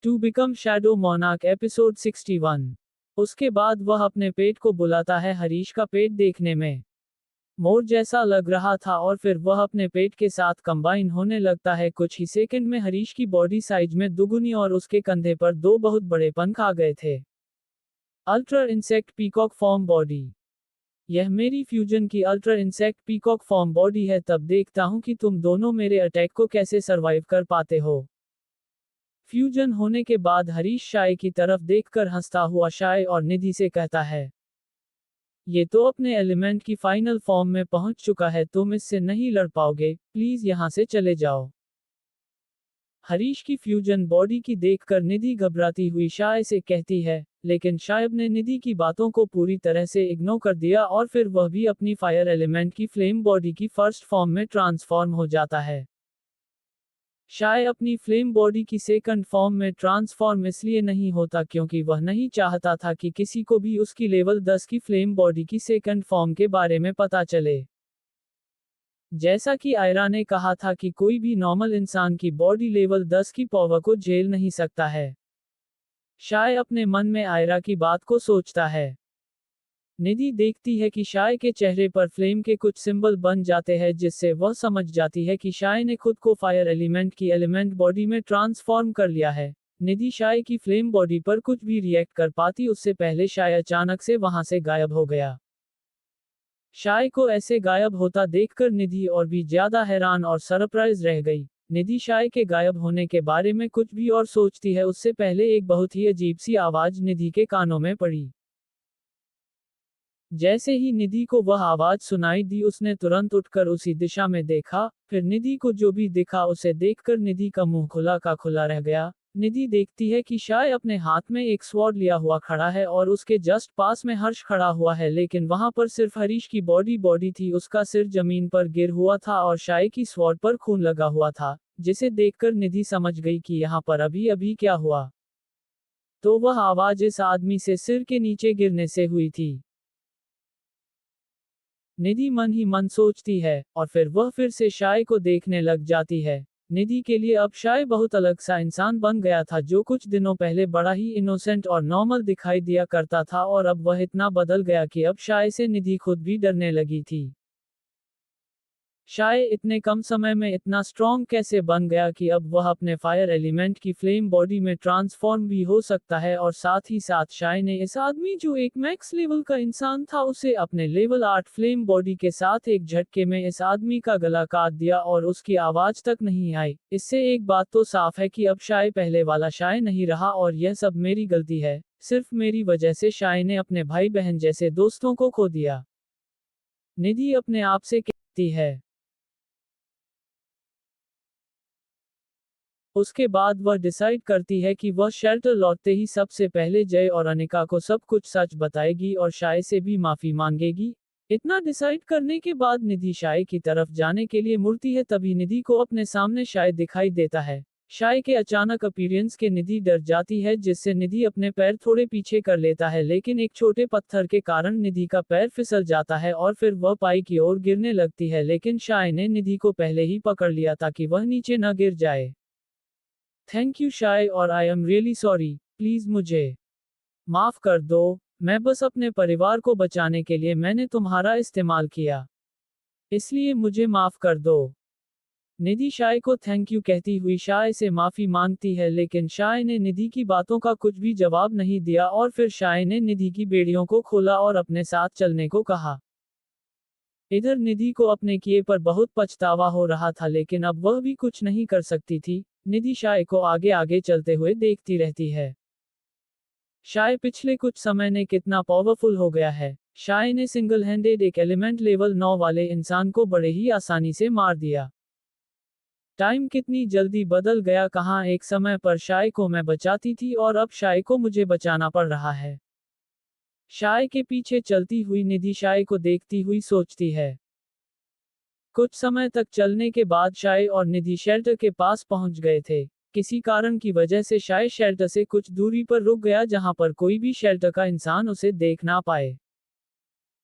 To become shadow monarch episode 61। उसके बाद वह अपने पेट को बुलाता है। हरीश का पेट देखने में मोर जैसा लग रहा था और फिर वह अपने पेट के साथ कंबाइन होने लगता है। कुछ ही सेकंड में हरीश की बॉडी साइज में दुगुनी और उसके कंधे पर दो बहुत बड़े पंख आ गए थे। Ultra insect peacock form body. यह मेरी फ्यूजन की ultra insect peacock form body है। तब देखता हूं कि तुम दोनों मेरे अटैक को कैसे सरवाइव कर पाते हो। फ्यूजन होने के बाद हरीश शाय की तरफ देखकर हंसता हुआ शाय और निधि से कहता है, ये तो अपने एलिमेंट की फाइनल फॉर्म में पहुंच चुका है, तुम इससे नहीं लड़ पाओगे, प्लीज यहां से चले जाओ। हरीश की फ्यूजन बॉडी की देखकर निधि घबराती हुई शाय से कहती है, लेकिन शायद ने निधि की बातों को पूरी तरह से इग्नोर कर दिया और फिर वह भी अपनी फायर एलिमेंट की फ्लेम बॉडी की फर्स्ट फॉर्म में ट्रांसफॉर्म हो जाता है। शाय अपनी फ्लेम बॉडी की सेकंड फॉर्म में ट्रांसफॉर्म इसलिए नहीं होता क्योंकि वह नहीं चाहता था कि किसी को भी उसकी लेवल 10 की फ्लेम बॉडी की सेकंड फॉर्म के बारे में पता चले। जैसा कि आयरा ने कहा था कि कोई भी नॉर्मल इंसान की बॉडी लेवल 10 की पावर को झेल नहीं सकता है। शाय अपने मन में आयरा की बात को सोचता है। निधि देखती है कि शाय के चेहरे पर फ्लेम के कुछ सिंबल बन जाते हैं, जिससे वह समझ जाती है कि शाय ने खुद को फायर एलिमेंट की एलिमेंट बॉडी में ट्रांसफॉर्म कर लिया है। निधि शाय की फ्लेम बॉडी पर कुछ भी रिएक्ट कर पाती उससे पहले शाय अचानक से वहां से गायब हो गया। शाय को ऐसे गायब होता देखकर निधि और भी ज्यादा हैरान और सरप्राइज रह गई। निधि शाय के गायब होने के बारे में कुछ भी और सोचती है उससे पहले एक बहुत ही अजीब सी आवाज निधि के कानों में पड़ी। जैसे ही निधि को वह आवाज सुनाई दी उसने तुरंत उठकर उसी दिशा में देखा। फिर निधि को जो भी दिखा उसे देखकर निधि का मुंह खुला का खुला रह गया। निधि देखती है कि शाय अपने हाथ में एक स्वॉर्ड लिया हुआ खड़ा है और उसके जस्ट पास में हर्ष खड़ा हुआ है, लेकिन वहां पर सिर्फ हरीश की बॉडी थी। उसका सिर जमीन पर गिर हुआ था और शाय की स्वॉर्ड पर खून लगा हुआ था, जिसे देखकर निधि समझ गई कि यहाँ पर अभी अभी क्या हुआ। तो वह आवाज इस आदमी से सिर के नीचे गिरने से हुई थी। निधि मन ही मन सोचती है और फिर वह फिर से शाय को देखने लग जाती है। निधि के लिए अब शाय बहुत अलग सा इंसान बन गया था, जो कुछ दिनों पहले बड़ा ही इनोसेंट और नॉर्मल दिखाई दिया करता था और अब वह इतना बदल गया कि अब शाय से निधि खुद भी डरने लगी थी। शाय इतने कम समय में इतना स्ट्रॉन्ग कैसे बन गया कि अब वह अपने फायर एलिमेंट की फ्लेम बॉडी में ट्रांसफॉर्म भी हो सकता है। और साथ ही साथ शाय ने इस आदमी जो एक मैक्स लेवल का इंसान था उसे अपने लेवल 8 फ्लेम बॉडी के साथ एक झटके में इस आदमी का गला काट दिया और उसकी आवाज तक नहीं आई। इससे एक बात तो साफ है कि अब शाय पहले वाला शाय नहीं रहा और यह सब मेरी गलती है। सिर्फ मेरी वजह से शाय ने अपने भाई बहन जैसे दोस्तों को खो दिया, निधि अपने आप से कहती है। उसके बाद वह डिसाइड करती है कि वह शेल्टर लौटते ही सबसे पहले जय और अनिका को सब कुछ सच बताएगी और शाय से भी माफी मांगेगी। इतना डिसाइड करने के बाद निधि शाय की तरफ जाने के लिए मुड़ती है, तभी निधि को अपने सामने शाय दिखाई देता है। शाय के अचानक अपीयरेंस के निधि डर जाती है, जिससे निधि अपने पैर थोड़े पीछे कर लेता है, लेकिन एक छोटे पत्थर के कारण निधि का पैर फिसल जाता है और फिर वह पाई की ओर गिरने लगती है, लेकिन शाय ने निधि को पहले ही पकड़ लिया ताकि वह नीचे न गिर जाए। थैंक यू शाय और I am really sorry, please मुझे माफ कर दो। मैं बस अपने परिवार को बचाने के लिए मैंने तुम्हारा इस्तेमाल किया, इसलिए मुझे माफ कर दो। निधि शाय को थैंक यू कहती हुई शाय से माफी मांगती है, लेकिन शाय ने निधि की बातों का कुछ भी जवाब नहीं दिया और फिर शाय ने निधि की बेड़ियों को खोला और अपने साथ चलने को कहा। इधर निधि को अपने किए पर बहुत पछतावा हो रहा था, लेकिन अब वह भी कुछ नहीं कर सकती थी। निधि शाय को आगे आगे चलते हुए देखती रहती है। शाय पिछले कुछ समय ने कितना पावरफुल हो गया है। शाय ने सिंगल हैंडेड एक एलिमेंट लेवल 9 वाले इंसान को बड़े ही आसानी से मार दिया। टाइम कितनी जल्दी बदल गया, कहाँ एक समय पर शाय को मैं बचाती थी और अब शाय को मुझे बचाना पड़ रहा है। शाय के पीछे चलती हुई निधि शाय को देखती हुई सोचती है। कुछ समय तक चलने के बाद शाय और निधि शेल्टर के पास पहुंच गए थे। किसी कारण की वजह से शाय शेल्टर से कुछ दूरी पर रुक गया, जहां पर कोई भी शेल्टर का इंसान उसे देख ना पाए।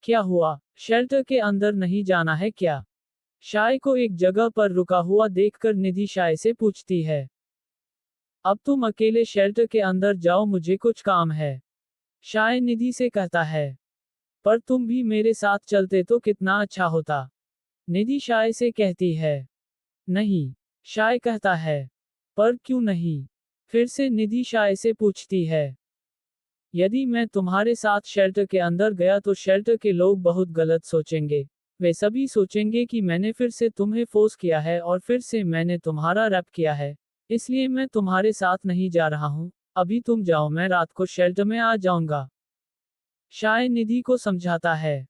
क्या हुआ, शेल्टर के अंदर नहीं जाना है क्या? शाय को एक जगह पर रुका हुआ देखकर निधि शाय से पूछती है। अब तुम अकेले शेल्टर के अंदर जाओ, मुझे कुछ काम है। शाय निधि से कहता है। पर तुम भी मेरे साथ चलते तो कितना अच्छा होता। निधि शाय से कहती है। नहीं। शाय कहता है। पर क्यों नहीं? फिर से निधि शाय से पूछती है। यदि मैं तुम्हारे साथ शेल्टर के अंदर गया तो शेल्टर के लोग बहुत गलत सोचेंगे। वे सभी सोचेंगे कि मैंने फिर से तुम्हें फोर्स किया है और फिर से मैंने तुम्हारा रैप किया है। इसलिए मैं तुम्हारे साथ नहीं जा रहा हूँ। अभी तुम जाओ, मैं रात को शेल्टर में आ जाऊंगा। शाय निधि को समझाता है।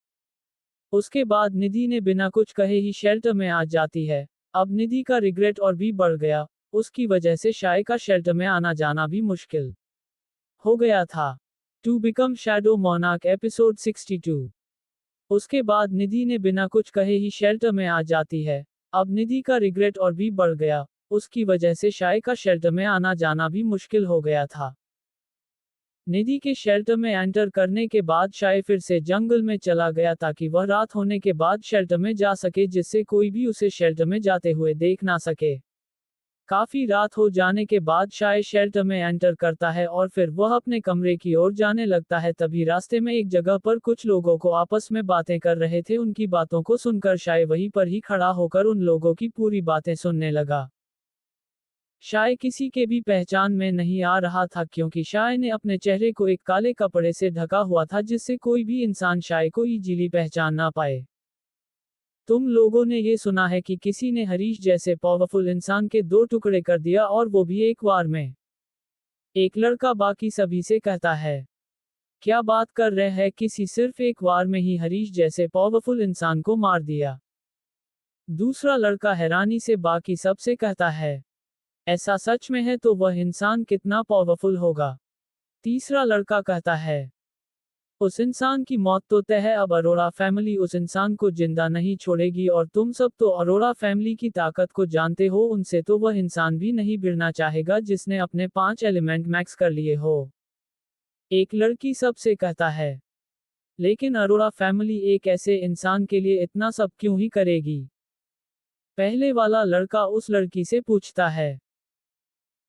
उसके बाद निधि ने बिना कुछ कहे ही शेल्टर में आ जाती है। अब निधि का रिग्रेट और भी बढ़ गया। उसकी वजह से शाय का शेल्टर में आना जाना भी मुश्किल हो गया था। To become shadow monarch episode 62। उसके बाद निधि ने बिना कुछ कहे ही शेल्टर में आ जाती है। अब निधि का रिग्रेट और भी बढ़ गया। उसकी वजह से शाय का शेल्टर में आना जाना भी मुश्किल हो गया था। निधि के शेल्टर में एंटर करने के बाद शाय फिर से जंगल में चला गया ताकि वह रात होने के बाद शेल्टर में जा सके, जिससे कोई भी उसे शेल्टर में जाते हुए देख ना सके। काफी रात हो जाने के बाद शाय शेल्टर में एंटर करता है और फिर वह अपने कमरे की ओर जाने लगता है। तभी रास्ते में एक जगह पर कुछ लोगों को आपस में बातें कर रहे थे। उनकी बातों को सुनकर शाय वहीं पर ही खड़ा होकर उन लोगों की पूरी बातें सुनने लगा। शाय किसी के भी पहचान में नहीं आ रहा था, क्योंकि शाय ने अपने चेहरे को एक काले कपड़े से ढका हुआ था, जिससे कोई भी इंसान शाय को इजीली पहचान ना पाए। तुम लोगों ने ये सुना है कि किसी ने हरीश जैसे पावरफुल इंसान के 2 टुकड़े कर दिया, और वो भी एक बार में। एक लड़का बाकी सभी से कहता है। क्या बात कर रहे हैं, किसी सिर्फ एक बार में ही हरीश जैसे पावरफुल इंसान को मार दिया? दूसरा लड़का हैरानी से बाकी सबसे कहता है। ऐसा सच में है तो वह इंसान कितना पावरफुल होगा? तीसरा लड़का कहता है। उस इंसान की मौत तो तय है, अब अरोड़ा फैमिली उस इंसान को जिंदा नहीं छोड़ेगी, और तुम सब तो अरोड़ा फैमिली की ताकत को जानते हो, उनसे तो वह इंसान भी नहीं भिड़ना चाहेगा जिसने अपने 5 एलिमेंट मैक्स कर लिए हो। एक लड़की सबसे कहता है। लेकिन अरोड़ा फैमिली एक ऐसे इंसान के लिए इतना सब क्यों ही करेगी? पहले वाला लड़का उस लड़की से पूछता है।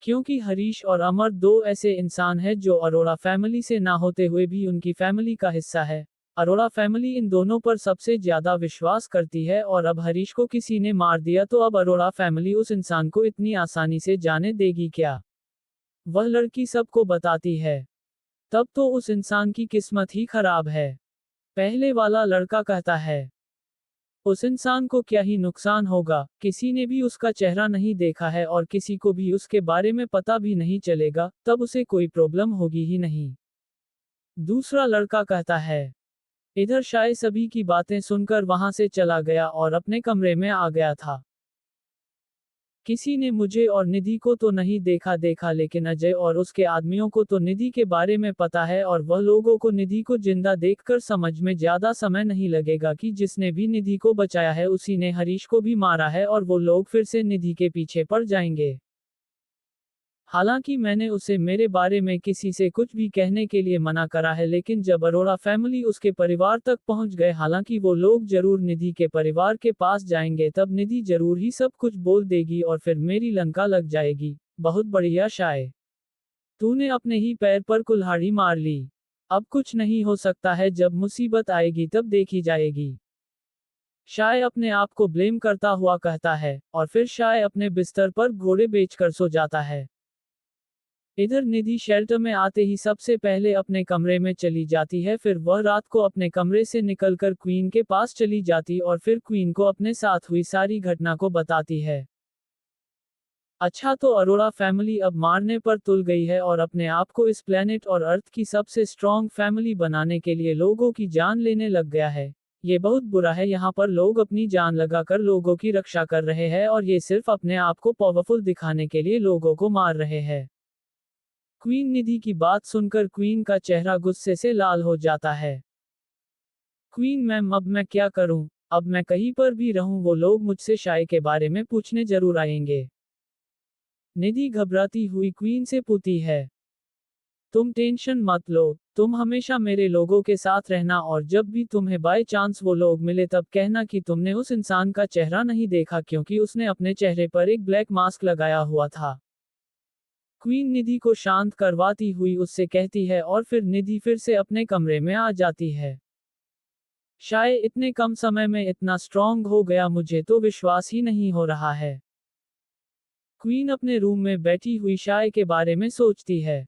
क्योंकि हरीश और अमर 2 ऐसे इंसान हैं जो अरोड़ा फैमिली से ना होते हुए भी उनकी फैमिली का हिस्सा है। अरोड़ा फैमिली इन दोनों पर सबसे ज्यादा विश्वास करती है, और अब हरीश को किसी ने मार दिया तो अब अरोड़ा फैमिली उस इंसान को इतनी आसानी से जाने देगी क्या? वह लड़की सबको बताती है। तब तो उस इंसान की किस्मत ही खराब है। पहले वाला लड़का कहता है। उस इंसान को क्या ही नुकसान होगा, किसी ने भी उसका चेहरा नहीं देखा है और किसी को भी उसके बारे में पता भी नहीं चलेगा, तब उसे कोई प्रॉब्लम होगी ही नहीं। दूसरा लड़का कहता है। इधर शाय सभी की बातें सुनकर वहां से चला गया और अपने कमरे में आ गया था। किसी ने मुझे और निधि को तो नहीं देखा, लेकिन अजय और उसके आदमियों को तो निधि के बारे में पता है, और वह लोगों को निधि को जिंदा देखकर समझ में ज्यादा समय नहीं लगेगा कि जिसने भी निधि को बचाया है उसी ने हरीश को भी मारा है, और वो लोग फिर से निधि के पीछे पड़ जाएंगे। हालांकि मैंने उसे मेरे बारे में किसी से कुछ भी कहने के लिए मना करा है, लेकिन जब अरोड़ा फैमिली उसके परिवार तक पहुंच गए, हालांकि वो लोग जरूर निधि के परिवार के पास जाएंगे, तब निधि जरूर ही सब कुछ बोल देगी और फिर मेरी लंका लग जाएगी। बहुत बढ़िया शाय, तूने अपने ही पैर पर कुल्हाड़ी मार ली। अब कुछ नहीं हो सकता है, जब मुसीबत आएगी तब देखी जाएगी। शाय अपने आप को ब्लेम करता हुआ कहता है, और फिर शाय अपने बिस्तर पर घोड़े बेचकर सो जाता है। इधर निधि शेल्टर में आते ही सबसे पहले अपने कमरे में चली जाती है, फिर वह रात को अपने कमरे से निकलकर क्वीन के पास चली जाती और फिर क्वीन को अपने साथ हुई सारी घटना को बताती है। अच्छा, तो अरोड़ा फैमिली अब मारने पर तुल गई है और अपने आप को इस प्लेनेट और अर्थ की सबसे स्ट्रॉन्ग फैमिली बनाने के लिए लोगों की जान लेने लग गया है। ये बहुत बुरा है, यहाँ पर लोग अपनी जान लगाकर लोगों की रक्षा कर रहे हैं, और ये सिर्फ अपने आप को पावरफुल दिखाने के लिए लोगों को मार रहे हैं। क्वीन निधि की बात सुनकर क्वीन का चेहरा गुस्से से लाल हो जाता है। क्वीन मैम, अब मैं क्या करूं? अब मैं कहीं पर भी रहूं, वो लोग मुझसे शाय के बारे में पूछने जरूर आएंगे। निधि घबराती हुई क्वीन से पूछती है। तुम टेंशन मत लो, तुम हमेशा मेरे लोगों के साथ रहना, और जब भी तुम्हें बाय चांस वो लोग मिले तब कहना कि तुमने उस इंसान का चेहरा नहीं देखा, क्योंकि उसने अपने चेहरे पर एक ब्लैक मास्क लगाया हुआ था। क्वीन निधि को शांत करवाती हुई उससे कहती है और फिर निधि फिर से अपने कमरे में आ जाती है। शायद इतने कम समय में इतना स्ट्रॉन्ग हो गया, मुझे तो विश्वास ही नहीं हो रहा है। क्वीन अपने रूम में बैठी हुई शाय के बारे में सोचती है।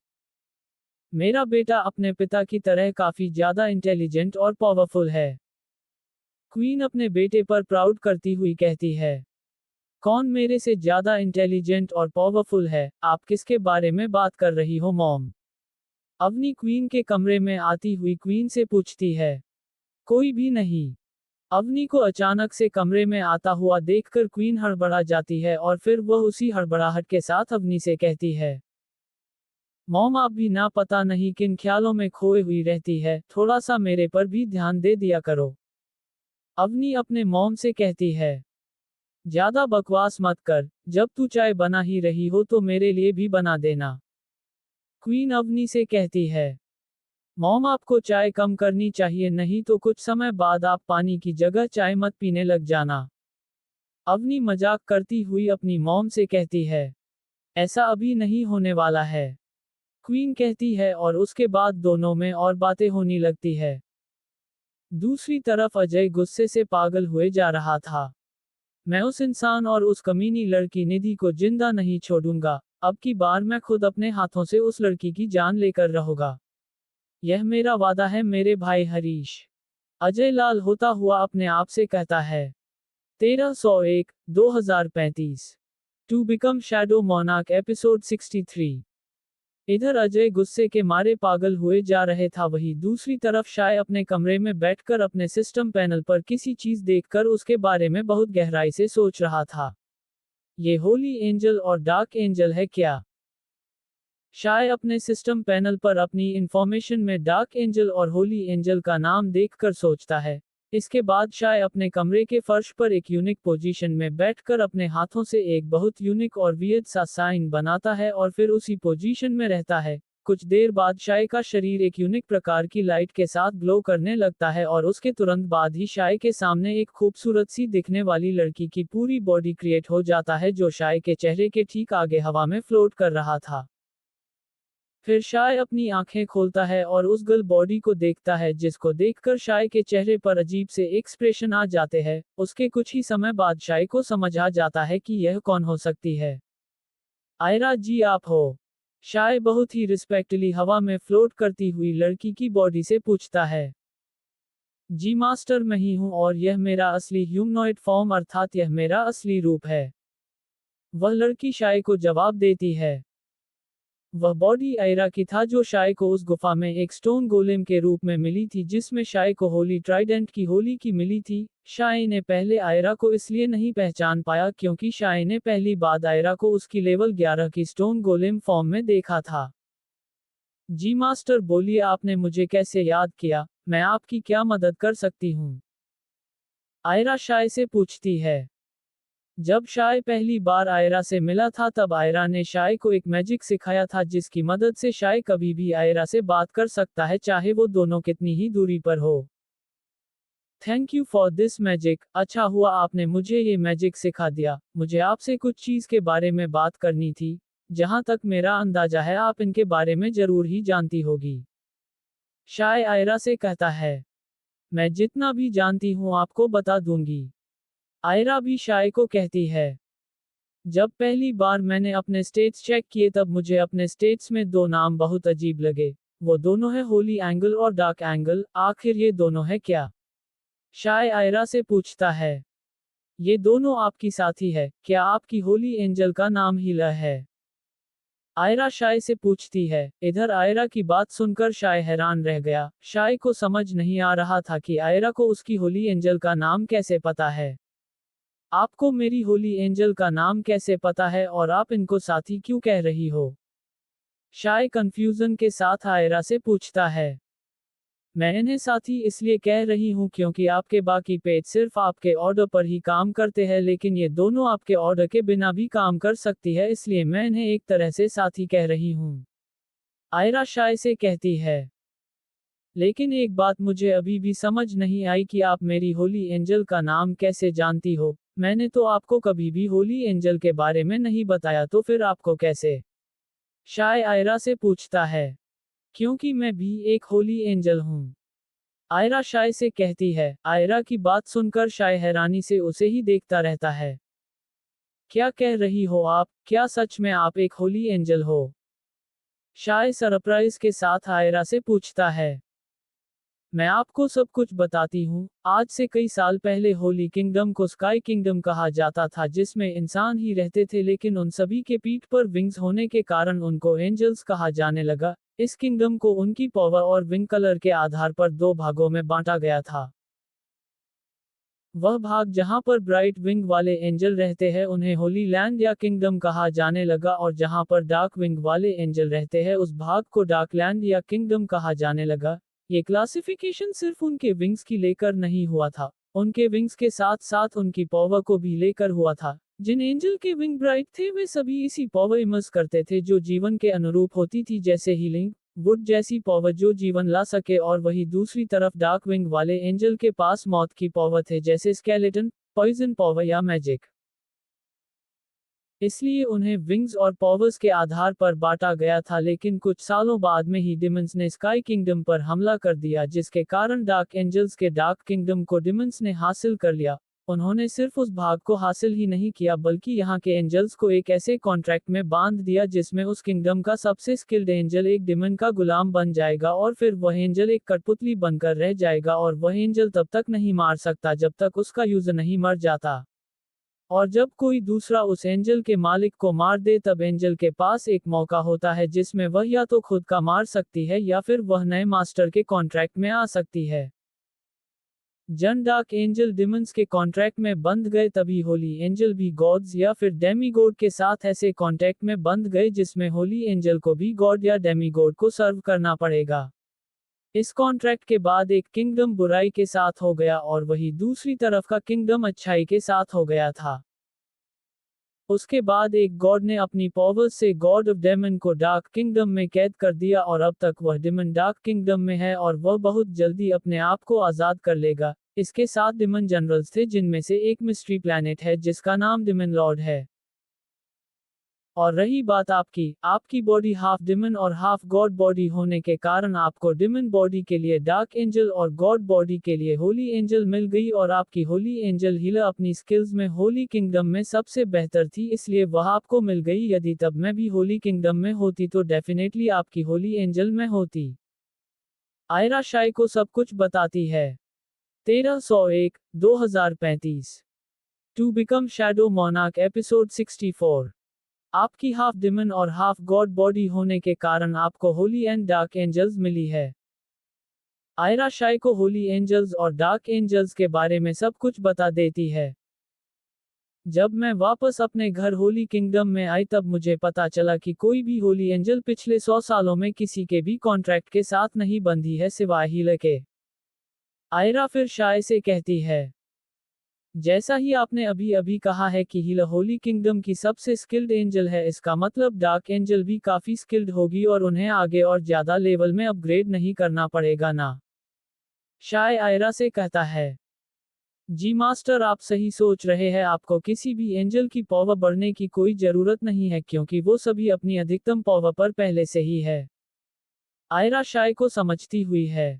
मेरा बेटा अपने पिता की तरह काफी ज्यादा इंटेलिजेंट और पावरफुल है। क्वीन अपने बेटे पर प्राउड करती हुई कहती है। कौन मेरे से ज्यादा इंटेलिजेंट और पावरफुल है? आप किसके बारे में बात कर रही हो मॉम? अवनी क्वीन के कमरे में आती हुई क्वीन से पूछती है। कोई भी नहीं। अवनी को अचानक से कमरे में आता हुआ देखकर क्वीन हड़बड़ा जाती है और फिर वह उसी हड़बड़ाहट के साथ अवनी से कहती है। मॉम, आप भी ना पता नहीं किन ख्यालों में खोई हुई रहती है, थोड़ा सा मेरे पर भी ध्यान दे दिया करो। अवनी अपने मॉम से कहती है। ज्यादा बकवास मत कर, जब तू चाय बना ही रही हो तो मेरे लिए भी बना देना। क्वीन अवनी से कहती है। मॉम, आपको चाय कम करनी चाहिए, नहीं तो कुछ समय बाद आप पानी की जगह चाय मत पीने लग जाना। अवनी मजाक करती हुई अपनी मॉम से कहती है। ऐसा अभी नहीं होने वाला है, क्वीन कहती है और उसके बाद दोनों में और बातें होने लगती है। दूसरी तरफ अजय गुस्से से पागल हुए जा रहा था। मैं उस इंसान और उस कमीनी लड़की निधि को जिंदा नहीं छोड़ूंगा, अब की बार मैं खुद अपने हाथों से उस लड़की की जान लेकर रहूंगा। यह मेरा वादा है मेरे भाई हरीश। अजय लाल होता हुआ अपने आप से कहता है। 1301, 2035। To become shadow monarch episode 63। इधर अजय गुस्से के मारे पागल हुए जा रहे था, वही दूसरी तरफ शाय अपने कमरे में बैठकर अपने सिस्टम पैनल पर किसी चीज देखकर उसके बारे में बहुत गहराई से सोच रहा था। ये होली एंजल और डार्क एंजल है क्या? शाय अपने सिस्टम पैनल पर अपनी इंफॉर्मेशन में डार्क एंजल और होली एंजल का नाम देखकर सोचता है। इसके बाद शाय अपने कमरे के फर्श पर एक यूनिक पोजीशन में बैठकर अपने हाथों से एक बहुत यूनिक और वियर्ड सा साइन बनाता है और फिर उसी पोजीशन में रहता है। कुछ देर बाद शाय का शरीर एक यूनिक प्रकार की लाइट के साथ ग्लो करने लगता है और उसके तुरंत बाद ही शाय के सामने एक खूबसूरत सी दिखने वाली लड़की की पूरी बॉडी क्रिएट हो जाता है, जो शाय के चेहरे के ठीक आगे हवा में फ्लोट कर रहा था। फिर शाय अपनी आंखें खोलता है और उस गर्ल बॉडी को देखता है, जिसको देखकर शाय के चेहरे पर अजीब से एक्सप्रेशन आ जाते हैं। उसके कुछ ही समय बाद शाय को समझ आ जाता है कि यह कौन हो सकती है। आयरा जी, आप हो? शाय बहुत ही रिस्पेक्टली हवा में फ्लोट करती हुई लड़की की बॉडी से पूछता है। जी मास्टर, मैं ही हूं और यह मेरा असली ह्यूमनॉइड फॉर्म अर्थात यह मेरा असली रूप है। वह लड़की शाय को जवाब देती है। वह बॉडी आयरा की था, जो शाय को उस गुफा में एक स्टोन गोलेम के रूप में मिली थी, जिसमें शाय को होली ट्राइडेंट की होली की मिली थी। शाय ने पहले आयरा को इसलिए नहीं पहचान पाया क्योंकि शाय ने पहली बार आयरा को उसकी लेवल 11 की स्टोन गोलेम फॉर्म में देखा था। जी मास्टर, बोलिए, आपने मुझे कैसे याद किया? मैं आपकी क्या मदद कर सकती हूँ? आयरा शाय से पूछती है। जब शाय पहली बार आयरा से मिला था तब आयरा ने शाय को एक मैजिक सिखाया था, जिसकी मदद से शाय कभी भी आयरा से बात कर सकता है, चाहे वो दोनों कितनी ही दूरी पर हो। Thank you for this magic. अच्छा हुआ आपने मुझे ये मैजिक सिखा दिया। मुझे आपसे कुछ चीज के बारे में बात करनी थी। जहां तक मेरा अंदाजा है आप इनके बारे में जरूर ही जानती होगी। शाय आयरा से कहता है। मैं जितना भी जानती हूँ आपको बता दूंगी। आयरा भी शाय को कहती है। जब पहली बार मैंने अपने स्टेट्स चेक किए तब मुझे अपने स्टेट्स में दो नाम बहुत अजीब लगे। वो दोनों है होली एंगल और डार्क एंगल, आखिर ये दोनों है क्या? शाय आयरा से पूछता है। ये दोनों आपकी साथी है, क्या आपकी होली एंजल का नाम हीला है? आयरा शाय से पूछती है। इधर आयरा की बात सुनकर शाय हैरान रह गया। शाय को समझ नहीं आ रहा था कि आयरा को उसकी होली एंजल का नाम कैसे पता है। आपको मेरी होली एंजल का नाम कैसे पता है और आप इनको साथी क्यों कह रही हो? शाय कंफ्यूजन के साथ आयरा से पूछता है। मैं इन्हें साथी इसलिए कह रही हूँ क्योंकि आपके बाकी पेज सिर्फ आपके ऑर्डर पर ही काम करते हैं, लेकिन ये दोनों आपके ऑर्डर के बिना भी काम कर सकती है, इसलिए मैं इन्हें एक तरह से साथी कह रही हूँ। आयरा शाय से कहती है। लेकिन एक बात मुझे अभी भी समझ नहीं आई कि आप मेरी होली एंजल का नाम कैसे जानती हो। मैंने तो आपको कभी भी होली एंजल के बारे में नहीं बताया, तो फिर आपको कैसे? शाय आयरा से पूछता है, क्योंकि मैं भी एक होली एंजल हूँ। आयरा शाय से कहती है। आयरा की बात सुनकर शाय हैरानी से उसे ही देखता रहता है। क्या कह रही हो आप? क्या सच में आप एक होली एंजल हो? शाय सरप्राइज के साथ आयरा से पूछता है। मैं आपको सब कुछ बताती हूँ। आज से कई साल पहले होली किंगडम को स्काई किंगडम कहा जाता था, जिसमें इंसान ही रहते थे, लेकिन उन सभी के पीठ पर विंग्स होने के कारण उनको एंजल्स कहा जाने लगा। इस किंगडम को उनकी पावर और विंग कलर के आधार पर दो भागों में बांटा गया था। वह भाग जहां पर ब्राइट विंग वाले एंजल रहते हैं उन्हें होली लैंड या किंगडम कहा जाने लगा, और जहां पर डार्क विंग वाले एंजल रहते हैं उस भाग को डार्क लैंड या किंगडम कहा जाने लगा। ये क्लासिफिकेशन सिर्फ उनके विंग्स की लेकर नहीं हुआ था, उनके विंग्स के साथ साथ उनकी पावर को भी लेकर हुआ था। जिन एंजल के विंग ब्राइट थे वे सभी इसी पावर इमर्स करते थे जो जीवन के अनुरूप होती थी, जैसे हीलिंग, वुड जैसी पावर जो जीवन ला सके, और वही दूसरी तरफ डार्क विंग वाले एंजल के पास मौत की पावर थे, जैसे स्केलेटन, पॉइजन पावर या मैजिक। इसलिए उन्हें विंग्स और पावर्स के आधार पर बांटा गया था, लेकिन कुछ सालों बाद में ही डिमंस ने स्काई किंगडम पर हमला कर दिया, जिसके कारण डार्क एंजल्स के डार्क किंगडम को डिमंस ने हासिल कर लिया। उन्होंने सिर्फ उस भाग को हासिल ही नहीं किया, बल्कि यहाँ के एंजल्स को एक ऐसे कॉन्ट्रैक्ट में बांध दिया जिसमें उस किंगडम का सबसे स्किल्ड एंजल एक डिमन का गुलाम बन जाएगा, और फिर वह एंजल एक कठपुतली बनकर रह जाएगा, और वह एंजल तब तक नहीं मार सकता जब तक उसका यूजर नहीं मर जाता। और जब कोई दूसरा उस एंजल के मालिक को मार दे तब एंजल के पास एक मौका होता है जिसमें वह या तो खुद का मार सकती है या फिर वह नए मास्टर के कॉन्ट्रैक्ट में आ सकती है। जन डार्क एंजल डिमंस के कॉन्ट्रैक्ट में बंध गए, तभी होली एंजल भी गॉड्स या फिर डेमीगॉड के साथ ऐसे कॉन्ट्रैक्ट में बंध गए जिसमें होली एंजल को भी गॉड या डेमीगॉड को सर्व करना पड़ेगा। इस कॉन्ट्रैक्ट के बाद एक किंगडम बुराई के साथ हो गया और वही दूसरी तरफ का किंगडम अच्छाई के साथ हो गया था। उसके बाद एक गॉड ने अपनी पावर्स से गॉड ऑफ डेमन को डार्क किंगडम में कैद कर दिया, और अब तक वह डेमन डार्क किंगडम में है और वह बहुत जल्दी अपने आप को आजाद कर लेगा। इसके साथ डेमन जनरल्स थे, जिनमें से एक मिस्ट्री प्लैनेट है जिसका नाम डेमन लॉर्ड है। और रही बात आपकी बॉडी हाफ डिमन और हाफ गॉड बॉडी होने के कारण आपको डिमन बॉडी के लिए डार्क एंजल और गॉड बॉडी के लिए होली एंजल मिल गई, और आपकी होली एंजल हीलर अपनी स्किल्स में होली किंगडम में सबसे बेहतर थी, इसलिए वह आपको मिल गई। यदि तब मैं भी होली किंगडम में होती तो डेफिनेटली आपकी होली एंजल में होती। आयरा शाय को सब कुछ बताती है। 1301, 2035। To become shadow monarch episode 64। आपकी हाफ डिमन और हाफ गॉड बॉडी होने के कारण आपको होली एंड डार्क एंजल्स मिली है। आयरा शाय को होली एंजल्स और डार्क एंजल्स के बारे में सब कुछ बता देती है। जब मैं वापस अपने घर होली किंगडम में आई तब मुझे पता चला कि कोई भी होली एंजल पिछले 100 सालों में किसी के भी कॉन्ट्रैक्ट के साथ नहीं बंधी है सिवाय हीलर के। आयरा फिर शाय से कहती है, जैसा ही आपने अभी अभी कहा है कि हीलर होली किंगडम की सबसे स्किल्ड एंजल है, इसका मतलब डार्क एंजल भी काफी स्किल्ड होगी और उन्हें आगे और ज्यादा लेवल में अपग्रेड नहीं करना पड़ेगा ना? शाय आयरा से कहता है, जी मास्टर, आप सही सोच रहे हैं। आपको किसी भी एंजल की पावर बढ़ने की कोई जरूरत नहीं है, क्योंकि वो सभी अपनी अधिकतम पावर पर पहले से ही है। आयरा शाय को समझती हुई है।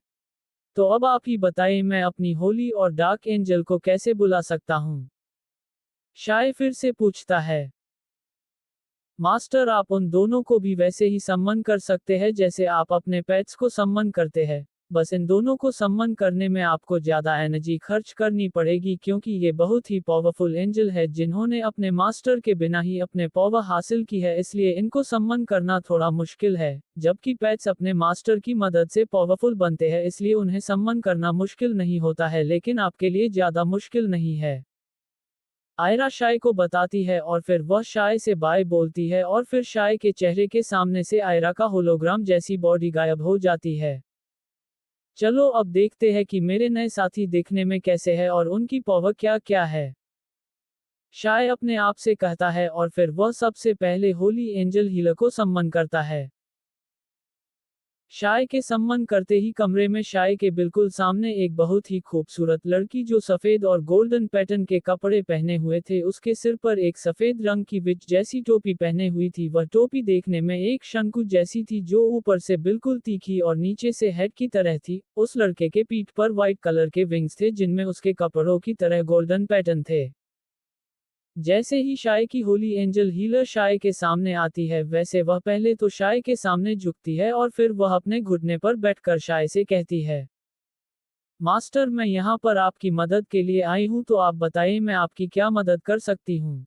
तो अब आप ही बताएं, मैं अपनी होली और डार्क एंजल को कैसे बुला सकता हूँ? शाय फिर से पूछता है। मास्टर, आप उन दोनों को भी वैसे ही सम्मन कर सकते हैं जैसे आप अपने पेट्स को सम्मन करते हैं। बस इन दोनों को सम्मन करने में आपको ज्यादा एनर्जी खर्च करनी पड़ेगी, क्योंकि ये बहुत ही पावरफुल एंजल है जिन्होंने अपने मास्टर के बिना ही अपने पावर हासिल की है, इसलिए इनको सम्मन करना थोड़ा मुश्किल है। जबकि पेट्स अपने मास्टर की मदद से पावरफुल बनते हैं, इसलिए उन्हें सम्मन करना मुश्किल नहीं होता है, लेकिन आपके लिए ज्यादा मुश्किल नहीं है। आयरा शाय को बताती है और फिर वह शाय से बाय बोलती है, और फिर शाय के चेहरे के सामने से आयरा का होलोग्राम जैसी बॉडी गायब हो जाती है। चलो अब देखते हैं कि मेरे नए साथी दिखने में कैसे हैं और उनकी पावर क्या क्या है। शाय अपने आप से कहता है, और फिर वह सबसे पहले होली एंजल हीलर को सम्मन करता है। शाय के सम्मान करते ही कमरे में शाय के बिल्कुल सामने एक बहुत ही खूबसूरत लड़की जो सफेद और गोल्डन पैटर्न के कपड़े पहने हुए थे, उसके सिर पर एक सफेद रंग की विच जैसी टोपी पहने हुई थी। वह टोपी देखने में एक शंकु जैसी थी जो ऊपर से बिल्कुल तीखी और नीचे से हेड की तरह थी। उस लड़के के पीठ पर व्हाइट कलर के विंग्स थे जिनमें उसके कपड़ों की तरह गोल्डन पैटर्न थे। जैसे ही शाय की होली एंजल हीलर शाय के सामने आती है, वैसे वह पहले तो शाय के सामने झुकती है और फिर वह अपने घुटने पर बैठकर शाय से कहती है, मास्टर, मैं यहाँ पर आपकी मदद के लिए आई हूँ, तो आप बताइए मैं आपकी क्या मदद कर सकती हूँ।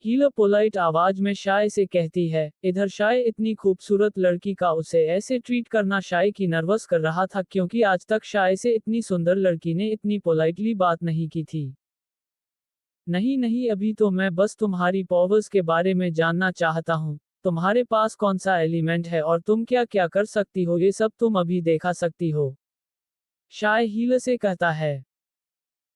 हीलर पोलाइट आवाज में शाय से कहती है, इधर शाय इतनी खूबसूरत लड़की का उसे ऐसे ट्रीट करना शाय की नर्वस कर रहा था, क्योंकि आज तक शाय से इतनी सुंदर लड़की ने इतनी पोलाइटली बात नहीं की थी। नहीं नहीं, अभी तो मैं बस तुम्हारी पावर्स के बारे में जानना चाहता हूँ। तुम्हारे पास कौन सा एलिमेंट है और तुम क्या क्या कर सकती हो, ये सब तुम अभी देखा सकती हो। शाय हीलर से कहता है,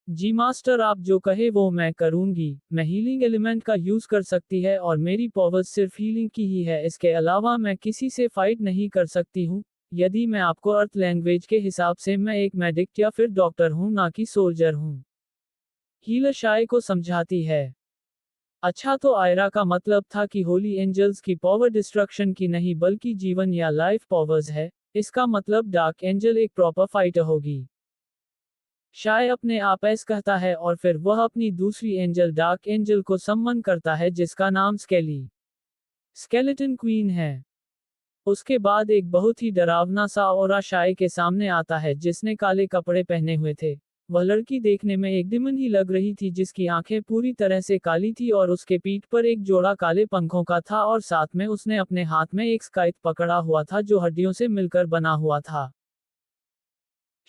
जी मास्टर, आप जो कहे वो मैं करूंगी। मैं हीलिंग एलिमेंट का यूज कर सकती है और मेरी पावर्स सिर्फ हीलिंग की ही है, इसके अलावा मैं किसी से फाइट नहीं कर सकती हूँ। यदि मैं आपको अर्थ लैंग्वेज के हिसाब से मैं एक मेडिक या फिर डॉक्टर हूँ, ना कि सोल्जर हूँ। हीलर शाय को समझाती है, अच्छा, तो आयरा का मतलब था कि होली एंजल्स की पावर डिस्ट्रक्शन की नहीं बल्कि जीवन या लाइफ पावर्स है। इसका मतलब डार्क एंजल एक प्रॉपर फाइटर होगी। शाय अपने आप ऐसा कहता है और फिर वह अपनी दूसरी एंजल डार्क एंजल को सम्मन करता है जिसका नाम स्केलेटन क्वीन है। उसके बाद एक बहुत ही डरावना सा औरा शाय के सामने आता है जिसने काले कपड़े पहने हुए थे। वह लड़की देखने में एक डिमन ही लग रही थी जिसकी आंखें पूरी तरह से काली थी और उसके पीठ पर एक जोड़ा काले पंखों का था और साथ में उसने अपने हाथ में एक स्काइट पकड़ा हुआ था जो हड्डियों से मिलकर बना हुआ था।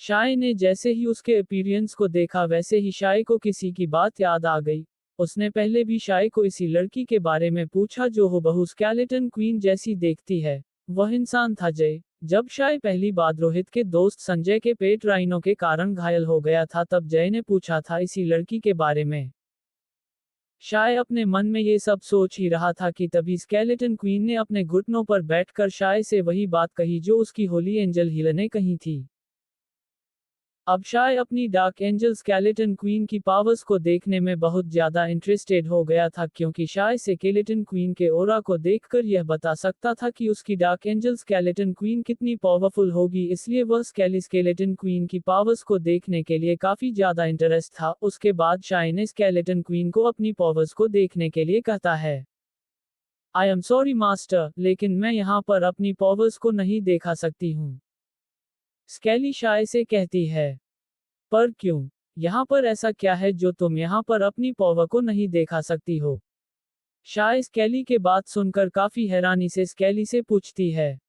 शाय ने जैसे ही उसके अपीयरेंस को देखा वैसे ही शाय को किसी की बात याद आ गई। उसने पहले भी शाय को इसी लड़की के बारे में पूछा जो हुबहू स्केलेटन क्वीन जैसी देखती है। वह इंसान था जय। जब शाय पहली बार रोहित के दोस्त संजय के पेट राइनो के कारण घायल हो गया था, तब जय ने पूछा था इसी लड़की के बारे में। शाय अपने मन में ये सब सोच ही रहा था कि तभी स्केलेटन क्वीन ने अपने घुटनों पर बैठकर शाय से वही बात कही जो उसकी होली एंजल हीलर ने कही थी। अब शाय अपनी डार्क एंजल स्केलेटन क्वीन की पावर्स को देखने में बहुत ज्यादा इंटरेस्टेड हो गया था, क्योंकि शाय स्केलेटन क्वीन के ओरा को देखकर यह बता सकता था कि उसकी डार्क एंजल स्केलेटन क्वीन कितनी पावरफुल होगी, इसलिए वह स्केलेटन क्वीन की पावर्स को देखने के लिए काफी ज्यादा इंटरेस्ट था। उसके बाद शाय ने स्केलेटन क्वीन को अपनी पावर्स को देखने के लिए कहता है, आई एम सॉरी मास्टर, लेकिन मैं यहाँ पर अपनी पावर्स को नहीं देखा सकती हूँ। स्केली शाय से कहती है, पर क्यों? यहाँ पर ऐसा क्या है जो तुम यहाँ पर अपनी पावर को नहीं देखा सकती हो? शाय स्केली के बात सुनकर काफी हैरानी से स्केली से पूछती है,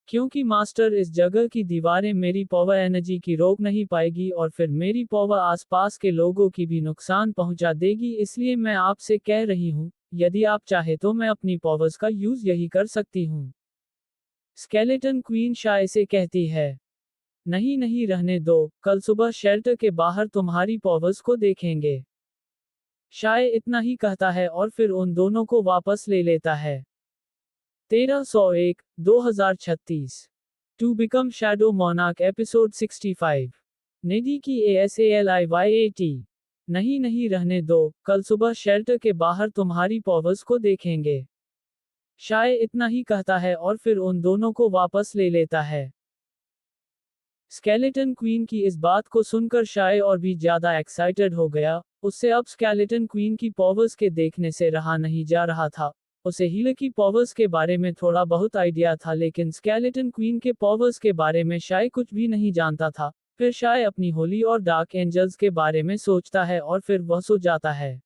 क्योंकि मास्टर, इस जगह की दीवारें मेरी पावर एनर्जी की रोक नहीं पाएगी और फिर मेरी पावर आसपास के लोगों की भी नुकसान पहुंचा देगी, इसलिए मैं आपसे कह रही हूँ, यदि आप चाहे तो मैं अपनी पावर्स का यूज यही कर सकती हूँ। स्केलेटन क्वीन शाय से कहती है, नहीं नहीं, रहने दो, कल सुबह शेल्टर के बाहर तुम्हारी पावर्स को देखेंगे। शाय इतना ही कहता है और फिर उन दोनों को वापस ले लेता है। 1301, 2036 to become shadow monarch episode 65। Nidhi की ASALIYAT। नहीं नहीं, रहने दो, कल सुबह शेल्टर के बाहर तुम्हारी पावर्स को देखेंगे। शाय इतना ही कहता है और फिर उन दोनों को वापस ले लेता है। स्केलेटन क्वीन की इस बात को सुनकर शाय और भी ज्यादा एक्साइटेड हो गया। उससे अब स्केलेटन क्वीन की पावर्स के देखने से रहा नहीं जा रहा था। उसे हीलर की पावर्स के बारे में थोड़ा बहुत आइडिया था, लेकिन स्केलेटन क्वीन के पावर्स के बारे में शाय कुछ भी नहीं जानता था। फिर शाय अपनी होली और डार्क एंजल्स के बारे में सोचता है और फिर वह सो जाता है।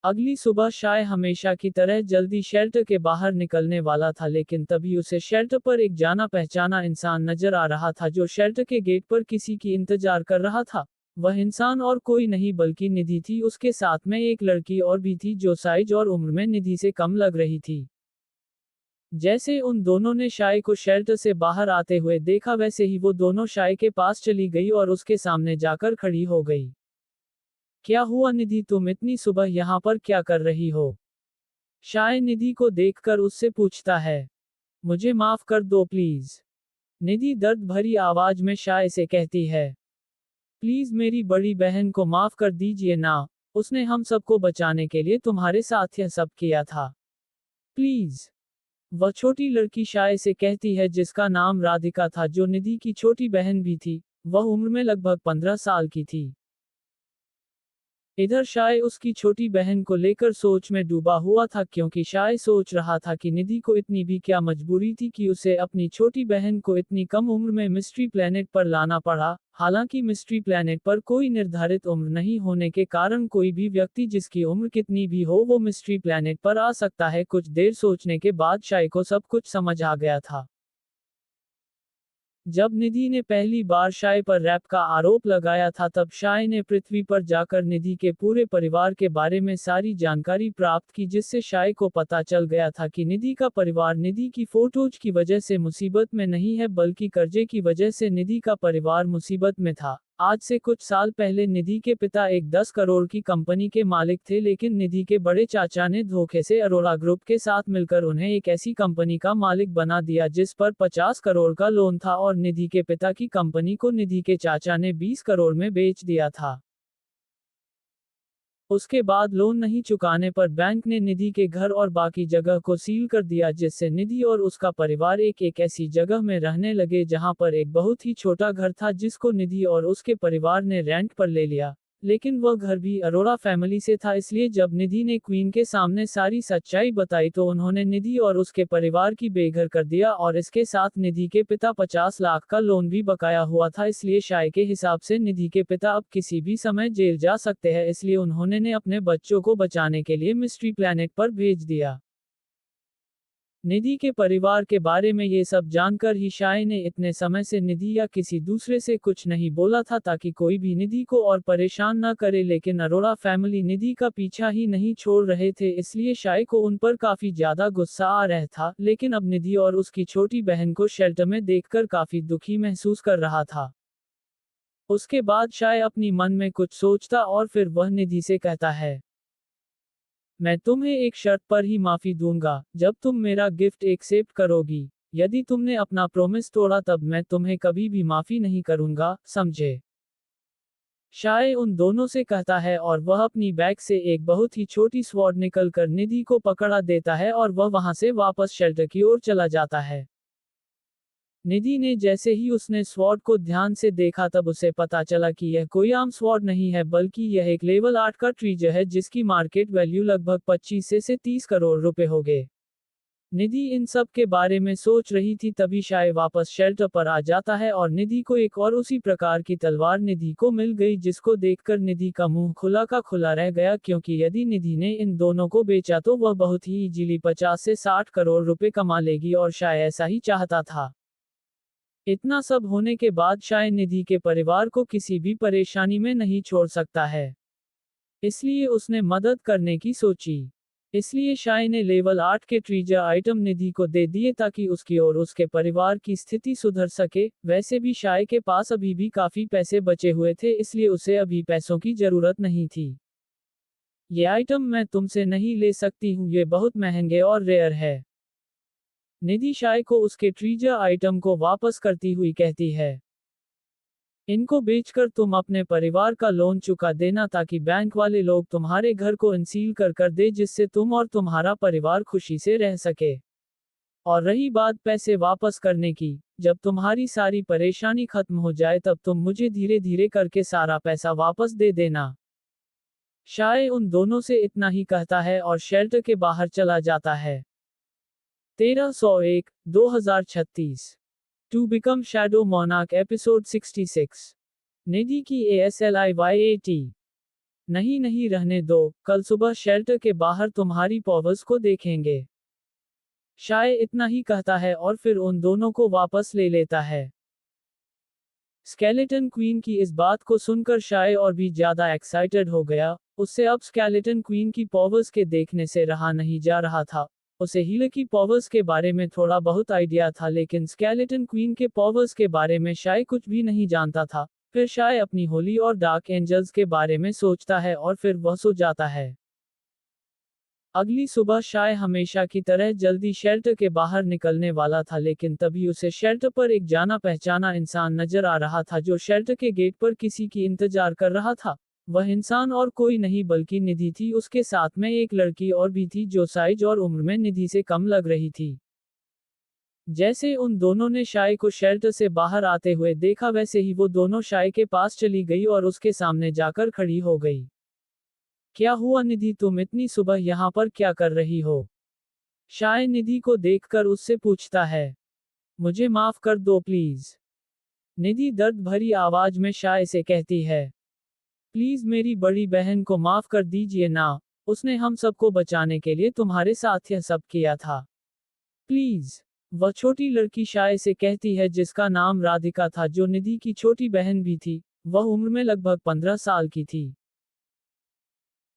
अगली सुबह शाय हमेशा की तरह जल्दी शेल्टर के बाहर निकलने वाला था, लेकिन तभी उसे शेल्टर पर एक जाना पहचाना इंसान नजर आ रहा था जो शेल्टर के गेट पर किसी की इंतजार कर रहा था। वह इंसान और कोई नहीं बल्कि निधि थी। उसके साथ में एक लड़की और भी थी जो साइज और उम्र में निधि से कम लग रही थी। जैसे उन दोनों ने शाय को शेल्टर से बाहर आते हुए देखा, वैसे ही वो दोनों शाय के पास चली गई और उसके सामने जाकर खड़ी हो गई। क्या हुआ निधि, तुम इतनी सुबह यहाँ पर क्या कर रही हो? शाय निधि को देखकर उससे पूछता है। मुझे माफ कर दो प्लीज। निधि दर्द भरी आवाज में शाय से कहती है। प्लीज मेरी बड़ी बहन को माफ कर दीजिए ना, उसने हम सबको बचाने के लिए तुम्हारे साथ यह सब किया था। प्लीज। वह छोटी लड़की शाय से कहती है जिसका नाम राधिका था, जो निधि की छोटी बहन भी थी। वह उम्र में लगभग 15 साल की थी। इधर शाय उसकी छोटी बहन को लेकर सोच में डूबा हुआ था, क्योंकि शाय सोच रहा था कि निधि को इतनी भी क्या मजबूरी थी कि उसे अपनी छोटी बहन को इतनी कम उम्र में मिस्ट्री प्लेनेट पर लाना पड़ा। हालांकि मिस्ट्री प्लेनेट पर कोई निर्धारित उम्र नहीं होने के कारण कोई भी व्यक्ति जिसकी उम्र कितनी भी हो वो मिस्ट्री प्लेनेट पर आ सकता है। कुछ देर सोचने के बाद शाय को सब कुछ समझ आ गया था। जब निधि ने पहली बार शाय पर रैप का आरोप लगाया था तब शाय ने पृथ्वी पर जाकर निधि के पूरे परिवार के बारे में सारी जानकारी प्राप्त की, जिससे शाय को पता चल गया था कि निधि का परिवार निधि की फोटोज की वजह से मुसीबत में नहीं है, बल्कि कर्जे की वजह से निधि का परिवार मुसीबत में था। आज से कुछ साल पहले निधि के पिता एक 10 करोड़ की कंपनी के मालिक थे, लेकिन निधि के बड़े चाचा ने धोखे से अरोड़ा ग्रुप के साथ मिलकर उन्हें एक ऐसी कंपनी का मालिक बना दिया जिस पर 50 करोड़ का लोन था, और निधि के पिता की कंपनी को निधि के चाचा ने 20 करोड़ में बेच दिया था। उसके बाद लोन नहीं चुकाने पर बैंक ने निधि के घर और बाकी जगह को सील कर दिया, जिससे निधि और उसका परिवार एक ऐसी जगह में रहने लगे जहां पर एक बहुत ही छोटा घर था जिसको निधि और उसके परिवार ने रेंट पर ले लिया। लेकिन वह घर भी अरोड़ा फैमिली से था, इसलिए जब निधि ने क्वीन के सामने सारी सच्चाई बताई तो उन्होंने निधि और उसके परिवार की बेघर कर दिया, और इसके साथ निधि के पिता 50 लाख का लोन भी बकाया हुआ था। इसलिए शाय के हिसाब से निधि के पिता अब किसी भी समय जेल जा सकते हैं, इसलिए उन्होंने ने अपने बच्चों को बचाने के लिए मिस्ट्री प्लैनेट पर भेज दिया। निधि के परिवार के बारे में ये सब जानकर ही शाय ने इतने समय से निधि या किसी दूसरे से कुछ नहीं बोला था, ताकि कोई भी निधि को और परेशान न करे। लेकिन अरोड़ा फैमिली निधि का पीछा ही नहीं छोड़ रहे थे, इसलिए शाय को उन पर काफी ज्यादा गुस्सा आ रहा था। लेकिन अब निधि और उसकी छोटी बहन को शेल्टर में देखकर काफी दुखी महसूस कर रहा था। उसके बाद शाय अपनी मन में कुछ सोचता और फिर वह निधि से कहता है, मैं तुम्हें एक शर्त पर ही माफी दूंगा, जब तुम मेरा गिफ्ट एक्सेप्ट करोगी। यदि तुमने अपना प्रॉमिस तोड़ा तब मैं तुम्हें कभी भी माफी नहीं करूंगा, समझे? शाय उन दोनों से कहता है और वह अपनी बैग से एक बहुत ही छोटी स्वॉर्ड निकल कर निधि को पकड़ा देता है और वह वहां से वापस शेल्टर की ओर चला जाता है। निधि ने जैसे ही उसने स्वॉर्ड को ध्यान से देखा तब उसे पता चला कि यह कोई आम स्वॉर्ड नहीं है, बल्कि यह एक लेवल 8 का ट्रीजर है जिसकी मार्केट वैल्यू लगभग 25 से 30 करोड़ रुपए हो गए। निधि इन सब के बारे में सोच रही थी तभी शाय वापस शेल्टर पर आ जाता है और निधि को एक और उसी प्रकार की तलवार निधि को मिल गई, जिसको देखकर निधि का मुंह खुला का खुला रह गया, क्योंकि यदि निधि ने इन दोनों को बेचा तो वह बहुत ही इजीली 50 से 60 करोड़ रुपए कमा लेगी, और शाय ऐसा ही चाहता था। इतना सब होने के बाद शाय निधि के परिवार को किसी भी परेशानी में नहीं छोड़ सकता है, इसलिए उसने मदद करने की सोची। इसलिए शाय ने लेवल 8 के ट्रीजर आइटम निधि को दे दिए ताकि उसकी और उसके परिवार की स्थिति सुधर सके। वैसे भी शाय के पास अभी भी काफी पैसे बचे हुए थे, इसलिए उसे अभी पैसों की जरूरत नहीं थी। ये आइटम मैं तुमसे नहीं ले सकती हूँ, ये बहुत महंगे और रेयर है। निधि शाय को उसके ट्रीजर आइटम को वापस करती हुई कहती है, इनको बेचकर तुम अपने परिवार का लोन चुका देना ताकि बैंक वाले लोग तुम्हारे घर को इंसील कर दे, जिससे तुम और तुम्हारा परिवार खुशी से रह सके। और रही बात पैसे वापस करने की, जब तुम्हारी सारी परेशानी खत्म हो जाए तब तुम मुझे धीरे धीरे करके सारा पैसा वापस दे देना। शाय उन दोनों से इतना ही कहता है और शेल्टर के बाहर चला जाता है। 1301, 2036 to become shadow monarch episode 66। Nidhi की ASLIYAT। नहीं नहीं रहने दो, कल सुबह शेल्टर के बाहर तुम्हारी पॉवर्स को देखेंगे। शाय इतना ही कहता है और फिर उन दोनों को वापस ले लेता है। स्केलेटन क्वीन की इस बात को सुनकर शाय और भी ज्यादा एक्साइटेड हो गया। उससे अब स्केलेटन क्वीन की पॉवर्स के देखने से रहा नहीं जा रहा था। उसे हीलर की पॉवर्स के बारे में थोड़ा बहुत आइडिया था, लेकिन स्केलेटन क्वीन के पॉवर्स के बारे में शाय कुछ भी नहीं जानता था। फिर शाय अपनी होली और डार्क एंजल्स के बारे में सोचता है और फिर वह सो जाता है। अगली सुबह शाय हमेशा की तरह जल्दी शेल्टर के बाहर निकलने वाला था, लेकिन तभी उसे शेल्टर पर एक जाना पहचाना इंसान नजर आ रहा था जो शेल्टर के गेट पर किसी की इंतजार कर रहा था। वह इंसान और कोई नहीं बल्कि निधि थी। उसके साथ में एक लड़की और भी थी जो साइज और उम्र में निधि से कम लग रही थी। जैसे उन दोनों ने शाय को शेल्टर से बाहर आते हुए देखा, वैसे ही वो दोनों शाय के पास चली गई और उसके सामने जाकर खड़ी हो गई। क्या हुआ निधि, तुम इतनी सुबह यहाँ पर क्या कर रही हो? शाय निधि को देखकर उससे पूछता है। मुझे माफ कर दो प्लीज, निधि दर्द भरी आवाज में शाय से कहती है। प्लीज मेरी बड़ी बहन को माफ कर दीजिए ना, उसने हम सबको बचाने के लिए तुम्हारे साथ यह सब किया था। प्लीज, वह छोटी लड़की शाय से कहती है जिसका नाम राधिका था, जो निधि की छोटी बहन भी थी। वह उम्र में लगभग 15 साल की थी।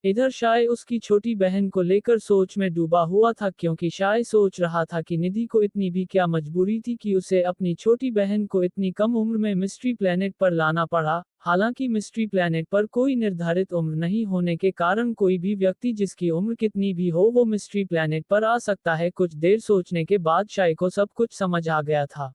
इधर शाय उसकी छोटी बहन को लेकर सोच में डूबा हुआ था, क्योंकि शाय सोच रहा था कि निधि को इतनी भी क्या मजबूरी थी कि उसे अपनी छोटी बहन को इतनी कम उम्र में मिस्ट्री प्लेनेट पर लाना पड़ा। हालांकि मिस्ट्री प्लेनेट पर कोई निर्धारित उम्र नहीं होने के कारण कोई भी व्यक्ति जिसकी उम्र कितनी भी हो वो मिस्ट्री प्लेनेट पर आ सकता है। कुछ देर सोचने के बाद शाय को सब कुछ समझ आ गया था।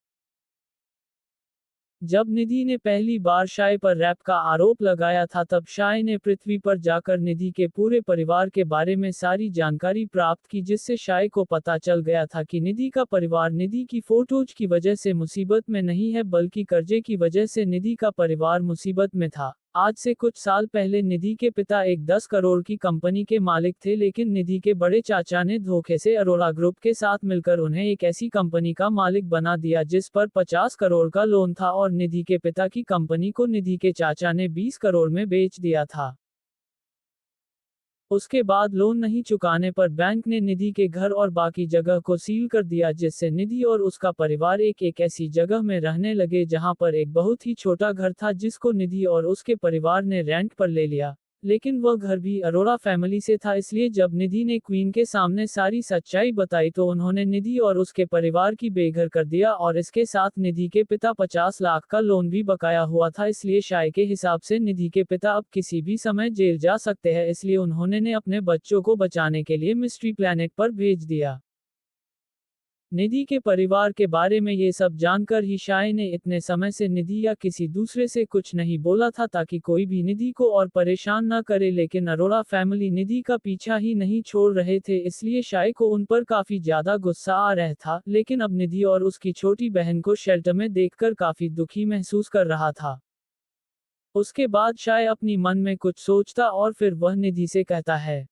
जब निधि ने पहली बार शाय पर रैप का आरोप लगाया था, तब शाय ने पृथ्वी पर जाकर निधि के पूरे परिवार के बारे में सारी जानकारी प्राप्त की, जिससे शाय को पता चल गया था कि निधि का परिवार निधि की फोटोज की वजह से मुसीबत में नहीं है, बल्कि कर्जे की वजह से निधि का परिवार मुसीबत में था। आज से कुछ साल पहले निधि के पिता एक 10 करोड़ की कंपनी के मालिक थे, लेकिन निधि के बड़े चाचा ने धोखे से अरोड़ा ग्रुप के साथ मिलकर उन्हें एक ऐसी कंपनी का मालिक बना दिया जिस पर 50 करोड़ का लोन था, और निधि के पिता की कंपनी को निधि के चाचा ने 20 करोड़ में बेच दिया था। उसके बाद लोन नहीं चुकाने पर बैंक ने निधि के घर और बाकी जगह को सील कर दिया, जिससे निधि और उसका परिवार एक ऐसी जगह में रहने लगे जहां पर एक बहुत ही छोटा घर था जिसको निधि और उसके परिवार ने रेंट पर ले लिया। लेकिन वह घर भी अरोड़ा फैमिली से था, इसलिए जब निधि ने क्वीन के सामने सारी सच्चाई बताई तो उन्होंने निधि और उसके परिवार की बेघर कर दिया, और इसके साथ निधि के पिता 50 लाख का लोन भी बकाया हुआ था। इसलिए शाय के हिसाब से निधि के पिता अब किसी भी समय जेल जा सकते हैं, इसलिए उन्होंने ने अपने बच्चों को बचाने के लिए मिस्ट्री प्लैनेट पर भेज दिया। निधि के परिवार के बारे में ये सब जानकर ही शाय ने इतने समय से निधि या किसी दूसरे से कुछ नहीं बोला था, ताकि कोई भी निधि को और परेशान न करे। लेकिन अरोड़ा फैमिली निधि का पीछा ही नहीं छोड़ रहे थे, इसलिए शाय को उन पर काफी ज्यादा गुस्सा आ रहा था। लेकिन अब निधि और उसकी छोटी बहन को शेल्टर में देखकर काफी दुखी महसूस कर रहा था। उसके बाद शाय अपनी मन में कुछ सोचता और फिर वह निधि से कहता है,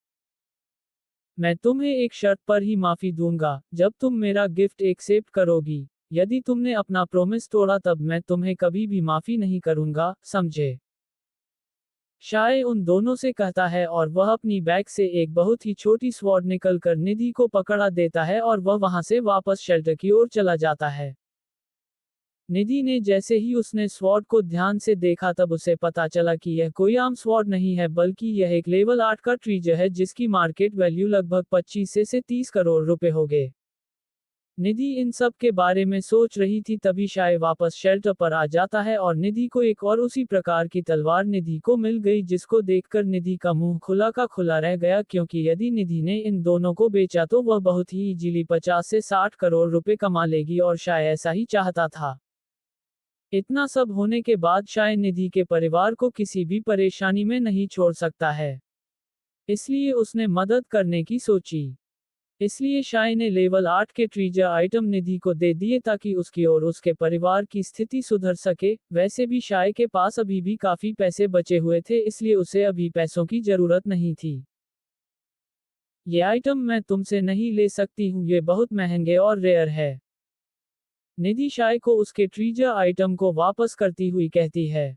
मैं तुम्हें एक शर्त पर ही माफी दूंगा, जब तुम मेरा गिफ्ट एक्सेप्ट करोगी। यदि तुमने अपना प्रॉमिस तोड़ा तब मैं तुम्हें कभी भी माफी नहीं करूंगा, समझे? शाय उन दोनों से कहता है और वह अपनी बैग से एक बहुत ही छोटी स्वॉर्ड निकल कर निधि को पकड़ा देता है और वह वहां से वापस शेल्टर की ओर चला जाता है। निधि ने जैसे ही उसने स्वॉर्ड को ध्यान से देखा तब उसे पता चला कि यह कोई आम स्वॉर्ड नहीं है, बल्कि यह एक लेवल 8 का ट्रीजर है जिसकी मार्केट वैल्यू लगभग 25 से 30 करोड़ रुपए होंगे। निधि इन सब के बारे में सोच रही थी, तभी शाय वापस शेल्टर पर आ जाता है और निधि को एक और उसी प्रकार की तलवार निधि को मिल गई, जिसको देखकर निधि का मुंह खुला का खुला रह गया, क्योंकि यदि निधि ने इन दोनों को बेचा तो वह बहुत ही इजीली 50 से 60 करोड़ रुपए कमा लेगी, और शाय ऐसा ही चाहता था। इतना सब होने के बाद शाय निधि के परिवार को किसी भी परेशानी में नहीं छोड़ सकता है, इसलिए उसने मदद करने की सोची। इसलिए शाय ने लेवल 8 के ट्रीजर आइटम निधि को दे दिए ताकि उसकी और उसके परिवार की स्थिति सुधर सके। वैसे भी शाय के पास अभी भी काफी पैसे बचे हुए थे, इसलिए उसे अभी पैसों की जरूरत नहीं थी। ये आइटम मैं तुमसे नहीं ले सकती हूँ, ये बहुत महंगे और रेयर है। निधि शाय को उसके ट्रीजर आइटम को वापस करती हुई कहती है,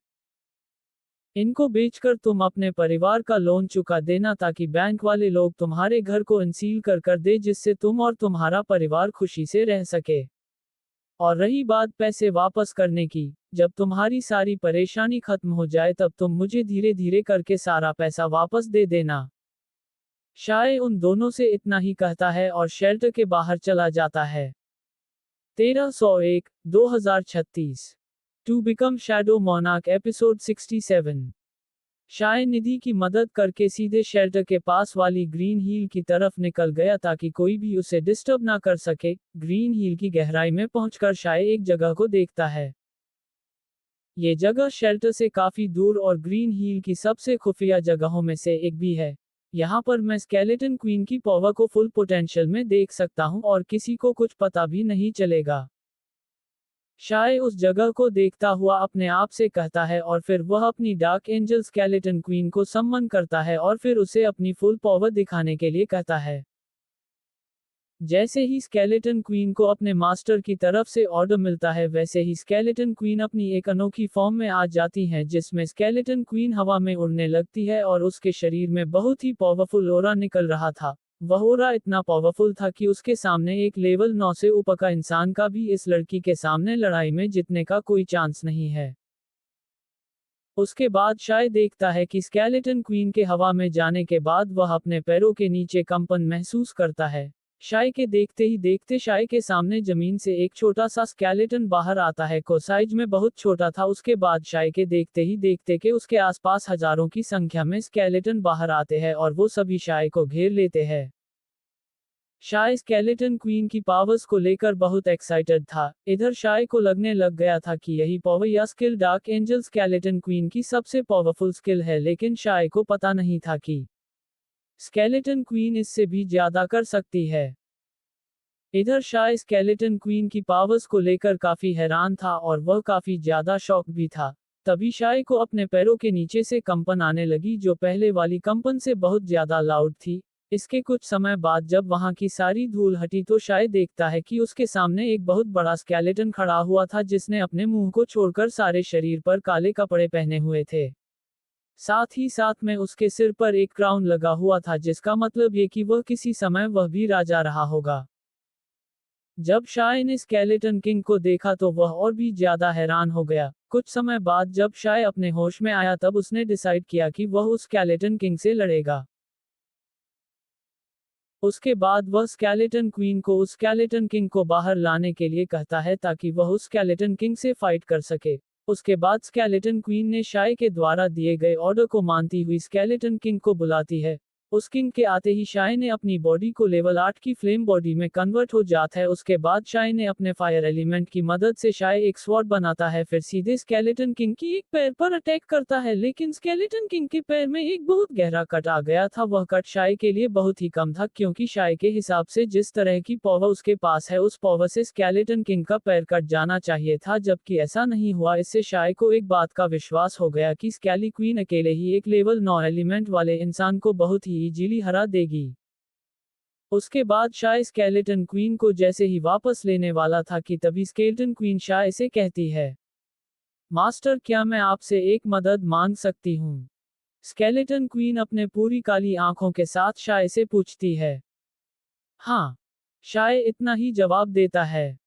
इनको बेचकर तुम अपने परिवार का लोन चुका देना, ताकि बैंक वाले लोग तुम्हारे घर को इंसील कर दे, जिससे तुम और तुम्हारा परिवार खुशी से रह सके। और रही बात पैसे वापस करने की, जब तुम्हारी सारी परेशानी खत्म हो जाए तब तुम मुझे धीरे धीरे करके सारा पैसा वापस दे देना। शाय उन दोनों से इतना ही कहता है और शेल्टर के बाहर चला जाता है। 1301, 2036 to become shadow monarch episode 67। Shay Nidhi की मदद करके सीधे शेल्टर के पास वाली ग्रीन हील की तरफ निकल गया ताकि कोई भी उसे डिस्टर्ब ना कर सके। ग्रीन हील की गहराई में पहुंचकर शाय एक जगह को देखता है। ये जगह शेल्टर से काफी दूर और ग्रीन हील की सबसे खुफिया जगहों में से एक भी है। यहाँ पर मैं स्केलेटन क्वीन की पावर को फुल पोटेंशियल में देख सकता हूँ और किसी को कुछ पता भी नहीं चलेगा। शाय उस जगह को देखता हुआ अपने आप से कहता है और फिर वह अपनी डार्क एंजल स्केलेटन क्वीन को सम्मन करता है और फिर उसे अपनी फुल पावर दिखाने के लिए कहता है। जैसे ही स्केलेटन क्वीन को अपने मास्टर की तरफ से ऑर्डर मिलता है वैसे ही स्केलेटन क्वीन अपनी एक अनोखी फॉर्म में आ जाती है जिसमें स्केलेटन क्वीन हवा में उड़ने लगती है और उसके शरीर में बहुत ही पावरफुल ओरा निकल रहा था। वह ओरा इतना पावरफुल था कि उसके सामने एक लेवल 9 से ऊपर का इंसान का भी इस लड़की के सामने लड़ाई में जीतने का कोई चांस नहीं है। उसके बाद शाय देखता है कि स्केलेटन क्वीन के हवा में जाने के बाद वह अपने पैरों के नीचे कंपन महसूस करता है। शाय के देखते ही देखते शाय के सामने जमीन से एक छोटा सा स्केलेटन बाहर आता है को साइज में बहुत छोटा था। उसके बाद शाय के देखते ही देखते के उसके आसपास हजारों की संख्या में स्केलेटन बाहर आते हैं और वो सभी शाय को घेर लेते हैं। शाय स्केलेटन क्वीन की पावर्स को लेकर बहुत एक्साइटेड था। इधर शाय को लगने लग गया था कि यही पावर या skill dark angel skeleton queen की सबसे पावरफुल स्किल है, लेकिन शाय को पता नहीं था कि स्केलेटन क्वीन इससे भी ज्यादा कर सकती है। इधर शाय स्केलेटन क्वीन की पावर्स को लेकर काफी हैरान था और वह काफी ज्यादा शॉक भी था। तभी शाय को अपने पैरों के नीचे से कंपन आने लगी जो पहले वाली कंपन से बहुत ज्यादा लाउड थी। इसके कुछ समय बाद जब वहां की सारी धूल हटी तो शाय देखता है कि उसके सामने एक बहुत बड़ा स्केलेटन खड़ा हुआ था जिसने अपने मुंह को छोड़कर सारे शरीर पर काले कपड़े पहने हुए थे। साथ ही साथ में उसके सिर पर एक क्राउन लगा हुआ था जिसका मतलब ये कि वह किसी समय वह भी राजा रहा होगा। जब शाय ने स्केलेटन किंग को देखा तो वह और भी ज्यादा हैरान हो गया। कुछ समय बाद जब शाय अपने होश में आया तब उसने डिसाइड किया कि वह उस स्केलेटन किंग से लड़ेगा। उसके बाद वह स्केलेटन क्वीन को उस स्केलेटन किंग को बाहर लाने के लिए कहता है ताकि वह उस स्केलेटन किंग से फाइट कर सके। उसके बाद स्केलेटन क्वीन ने शाय के द्वारा दिए गए ऑर्डर को मानती हुई स्केलेटन किंग को बुलाती है। उस किंग के आते ही शाय ने अपनी बॉडी को लेवल 8 की फ्लेम बॉडी में कन्वर्ट हो जाता है। उसके बाद शाय ने अपने फायर एलिमेंट की मदद से शाय एक स्वॉर्ड बनाता है, फिर सीधे स्केलेटन किंग की एक पैर पर अटैक करता है, लेकिन स्केलेटन किंग के पैर में एक बहुत गहरा कट आ गया था। वह कट शाय के लिए बहुत ही कम था क्योंकि शाय के हिसाब से जिस तरह की पावर उसके पास है उस पावर से स्केलेटन किंग का पैर कट जाना चाहिए था, जबकि ऐसा नहीं हुआ। इससे शाय को एक बात का विश्वास हो गया कि स्केली क्वीन अकेले ही एक लेवल 9 एलिमेंट वाले इंसान को बहुत ही इजीली हरा देगी। उसके बाद शाय स्केलेटन क्वीन को जैसे ही वापस लेने वाला था कि तभी स्केलेटन क्वीन शाय से कहती है, मास्टर क्या मैं आपसे एक मदद मांग सकती हूँ? स्केलेटन क्वीन अपने पूरी काली आंखों के साथ शाय से पूछती है। हाँ, शाय इतना ही जवाब देता है।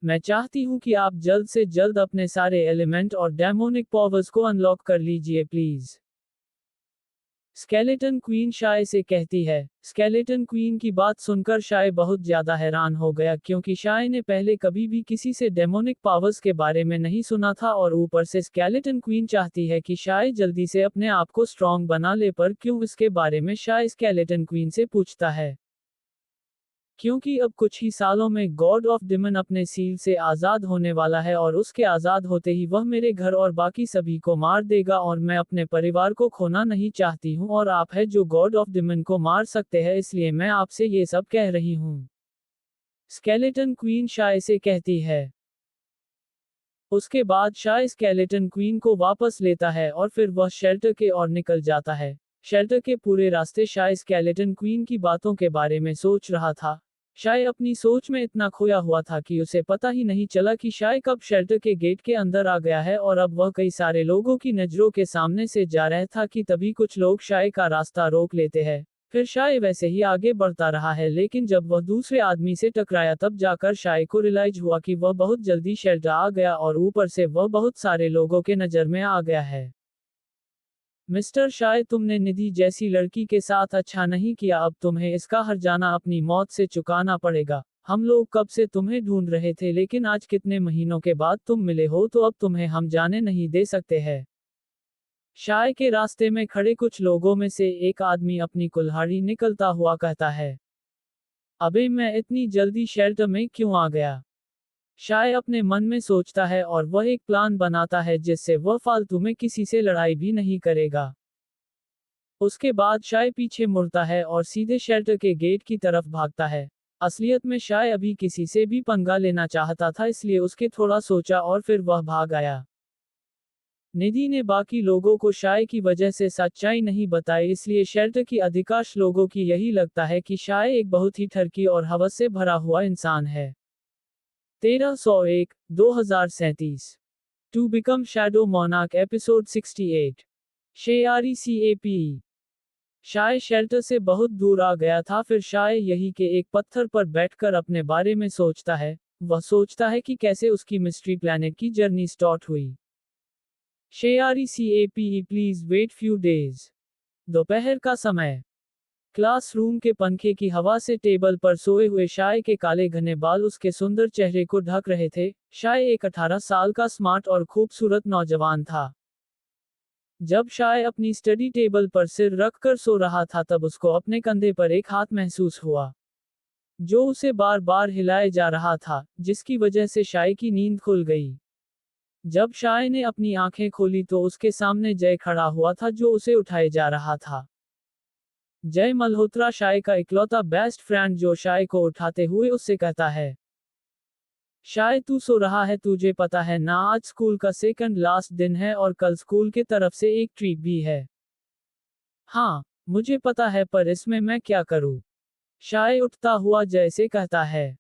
मैं चाहती हूँ कि आप जल्द से जल्द अपने सारे एलिमेंट और डेमोनिक पावर्स को अनलॉक कर लीजिए प्लीज। स्केलेटन क्वीन शाय से कहती है। स्केलेटन क्वीन की बात सुनकर शाय बहुत ज्यादा हैरान हो गया क्योंकि शाय ने पहले कभी भी किसी से डेमोनिक पावर्स के बारे में नहीं सुना था और ऊपर से स्केलेटन क्वीन चाहती है कि शाय जल्दी से अपने आप को स्ट्रॉन्ग बना ले, पर क्यों इसके बारे में शाय स्केलेटन क्वीन से पूछता है। क्योंकि अब कुछ ही सालों में गॉड ऑफ डिमन अपने सील से आज़ाद होने वाला है और उसके आज़ाद होते ही वह मेरे घर और बाकी सभी को मार देगा और मैं अपने परिवार को खोना नहीं चाहती हूँ और आप है जो गॉड ऑफ डिमन को मार सकते हैं, इसलिए मैं आपसे ये सब कह रही हूँ। स्केलेटन क्वीन शाय से कहती है। उसके बाद शाय स्केलेटन क्वीन को वापस लेता है और फिर वह शेल्टर के ओर निकल जाता है। शेल्टर के पूरे रास्ते शाय स्केलेटन क्वीन की बातों के बारे में सोच रहा था। शाय अपनी सोच में इतना खोया हुआ था कि उसे पता ही नहीं चला कि शाय कब शेल्टर के गेट के अंदर आ गया है और अब वह कई सारे लोगों की नजरों के सामने से जा रहा था कि तभी कुछ लोग शाय का रास्ता रोक लेते हैं। फिर शाय वैसे ही आगे बढ़ता रहा है, लेकिन जब वह दूसरे आदमी से टकराया तब जाकर शाय को रियलाइज हुआ कि वह बहुत जल्दी शेल्टर आ गया और ऊपर से वह बहुत सारे लोगों के नजर में आ गया है। मिस्टर शाय, तुमने निधि जैसी लड़की के साथ अच्छा नहीं किया, अब तुम्हें इसका हर्जाना अपनी मौत से चुकाना पड़ेगा। हम लोग कब से तुम्हें ढूंढ रहे थे, लेकिन आज कितने महीनों के बाद तुम मिले हो, तो अब तुम्हें हम जाने नहीं दे सकते हैं। शाय के रास्ते में खड़े कुछ लोगों में से एक आदमी अपनी कुल्हाड़ी निकलता हुआ कहता है, अबे मैं इतनी जल्दी शेल्टर में क्यों आ गया। शाय अपने मन में सोचता है और वह एक प्लान बनाता है जिससे वह फालतू में किसी से लड़ाई भी नहीं करेगा। उसके बाद शाय पीछे मुड़ता है और सीधे शेल्टर के गेट की तरफ भागता है। असलियत में शाय अभी किसी से भी पंगा लेना चाहता था, इसलिए उसके थोड़ा सोचा और फिर वह भाग आया। निधि ने बाकी लोगों को शाय की वजह से सच्चाई नहीं बताई, इसलिए शेल्टर की अधिकांश लोगों की यही लगता है कि शाय एक बहुत ही ठरकी और हवस से भरा हुआ इंसान है। 1301, 2037 to become shadow monarch episode 68 Shayari CAPE। Shay shelter से बहुत दूर आ गया था। फिर शाय यही के एक पत्थर पर बैठकर अपने बारे में सोचता है। वह सोचता है कि कैसे उसकी मिस्ट्री प्लैनेट की जर्नी स्टार्ट हुई। Shayari CAPE please wait few days. दोपहर का समय। क्लासरूम के पंखे की हवा से टेबल पर सोए हुए शाय के काले घने बाल उसके सुंदर चेहरे को ढक रहे थे। शाय एक 18 साल का स्मार्ट और खूबसूरत नौजवान था। जब शाय अपनी स्टडी टेबल पर सिर रखकर सो रहा था तब उसको अपने कंधे पर एक हाथ महसूस हुआ, जो उसे बार बार हिलाए जा रहा था, जिसकी वजह से शाय की नींद खुल गई। जब शाय ने अपनी आंखें खोली तो उसके सामने जय खड़ा हुआ था, जो उसे उठाए जा रहा था। जय मल्होत्रा शाय का इकलौता बेस्ट फ्रेंड, जो शाय को उठाते हुए उससे कहता है, शाय तू सो रहा है, तुझे पता है ना आज स्कूल का सेकंड लास्ट दिन है और कल स्कूल के तरफ से एक ट्रीट भी है। हाँ, मुझे पता है, पर इसमें मैं क्या करूँ। शाय उठता हुआ जय से कहता है,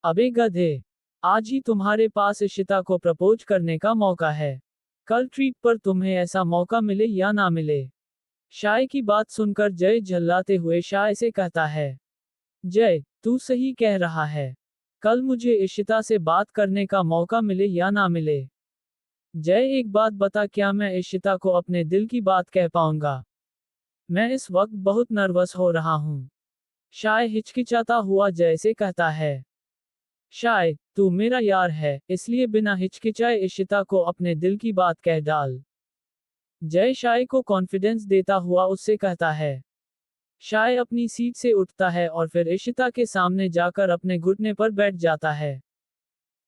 अबे गधे, आज ही तुम्हारे पास इशिता को प्रपोज करने का मौका है। कल ट्रीट पर तुम्हें ऐसा मौका मिले या ना मिले। शाय की बात सुनकर जय झल्लाते हुए शाय से कहता है, जय तू सही कह रहा है, कल मुझे इशिता से बात करने का मौका मिले या ना मिले। जय एक बात बता, क्या मैं इशिता को अपने दिल की बात कह पाऊंगा। मैं इस वक्त बहुत नर्वस हो रहा हूँ। शाय हिचकिचाता हुआ जय से कहता है, शाय तू मेरा यार है, इसलिए बिना हिचकिचाए इशिता को अपने दिल की बात कह डाल। जय शाय को कॉन्फिडेंस देता हुआ उससे कहता है। शाय अपनी सीट से उठता है और फिर इशिता के सामने जाकर अपने घुटने पर बैठ जाता है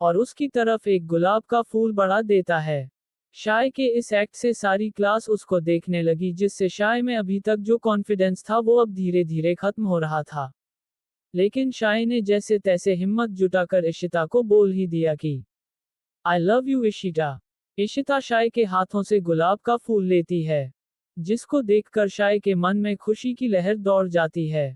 और उसकी तरफ एक गुलाब का फूल बढ़ा देता है। शाय के इस एक्ट से सारी क्लास उसको देखने लगी, जिससे शाय में अभी तक जो कॉन्फिडेंस था वो अब धीरे धीरे खत्म हो रहा था। लेकिन शाय ने जैसे तैसे हिम्मत जुटाकर इशिता को बोल ही दिया कि I love you Ishita. Ishita shy के हाथों से गुलाब का फूल लेती है, जिसको देखकर शाय के मन में खुशी की लहर दौड़ जाती है।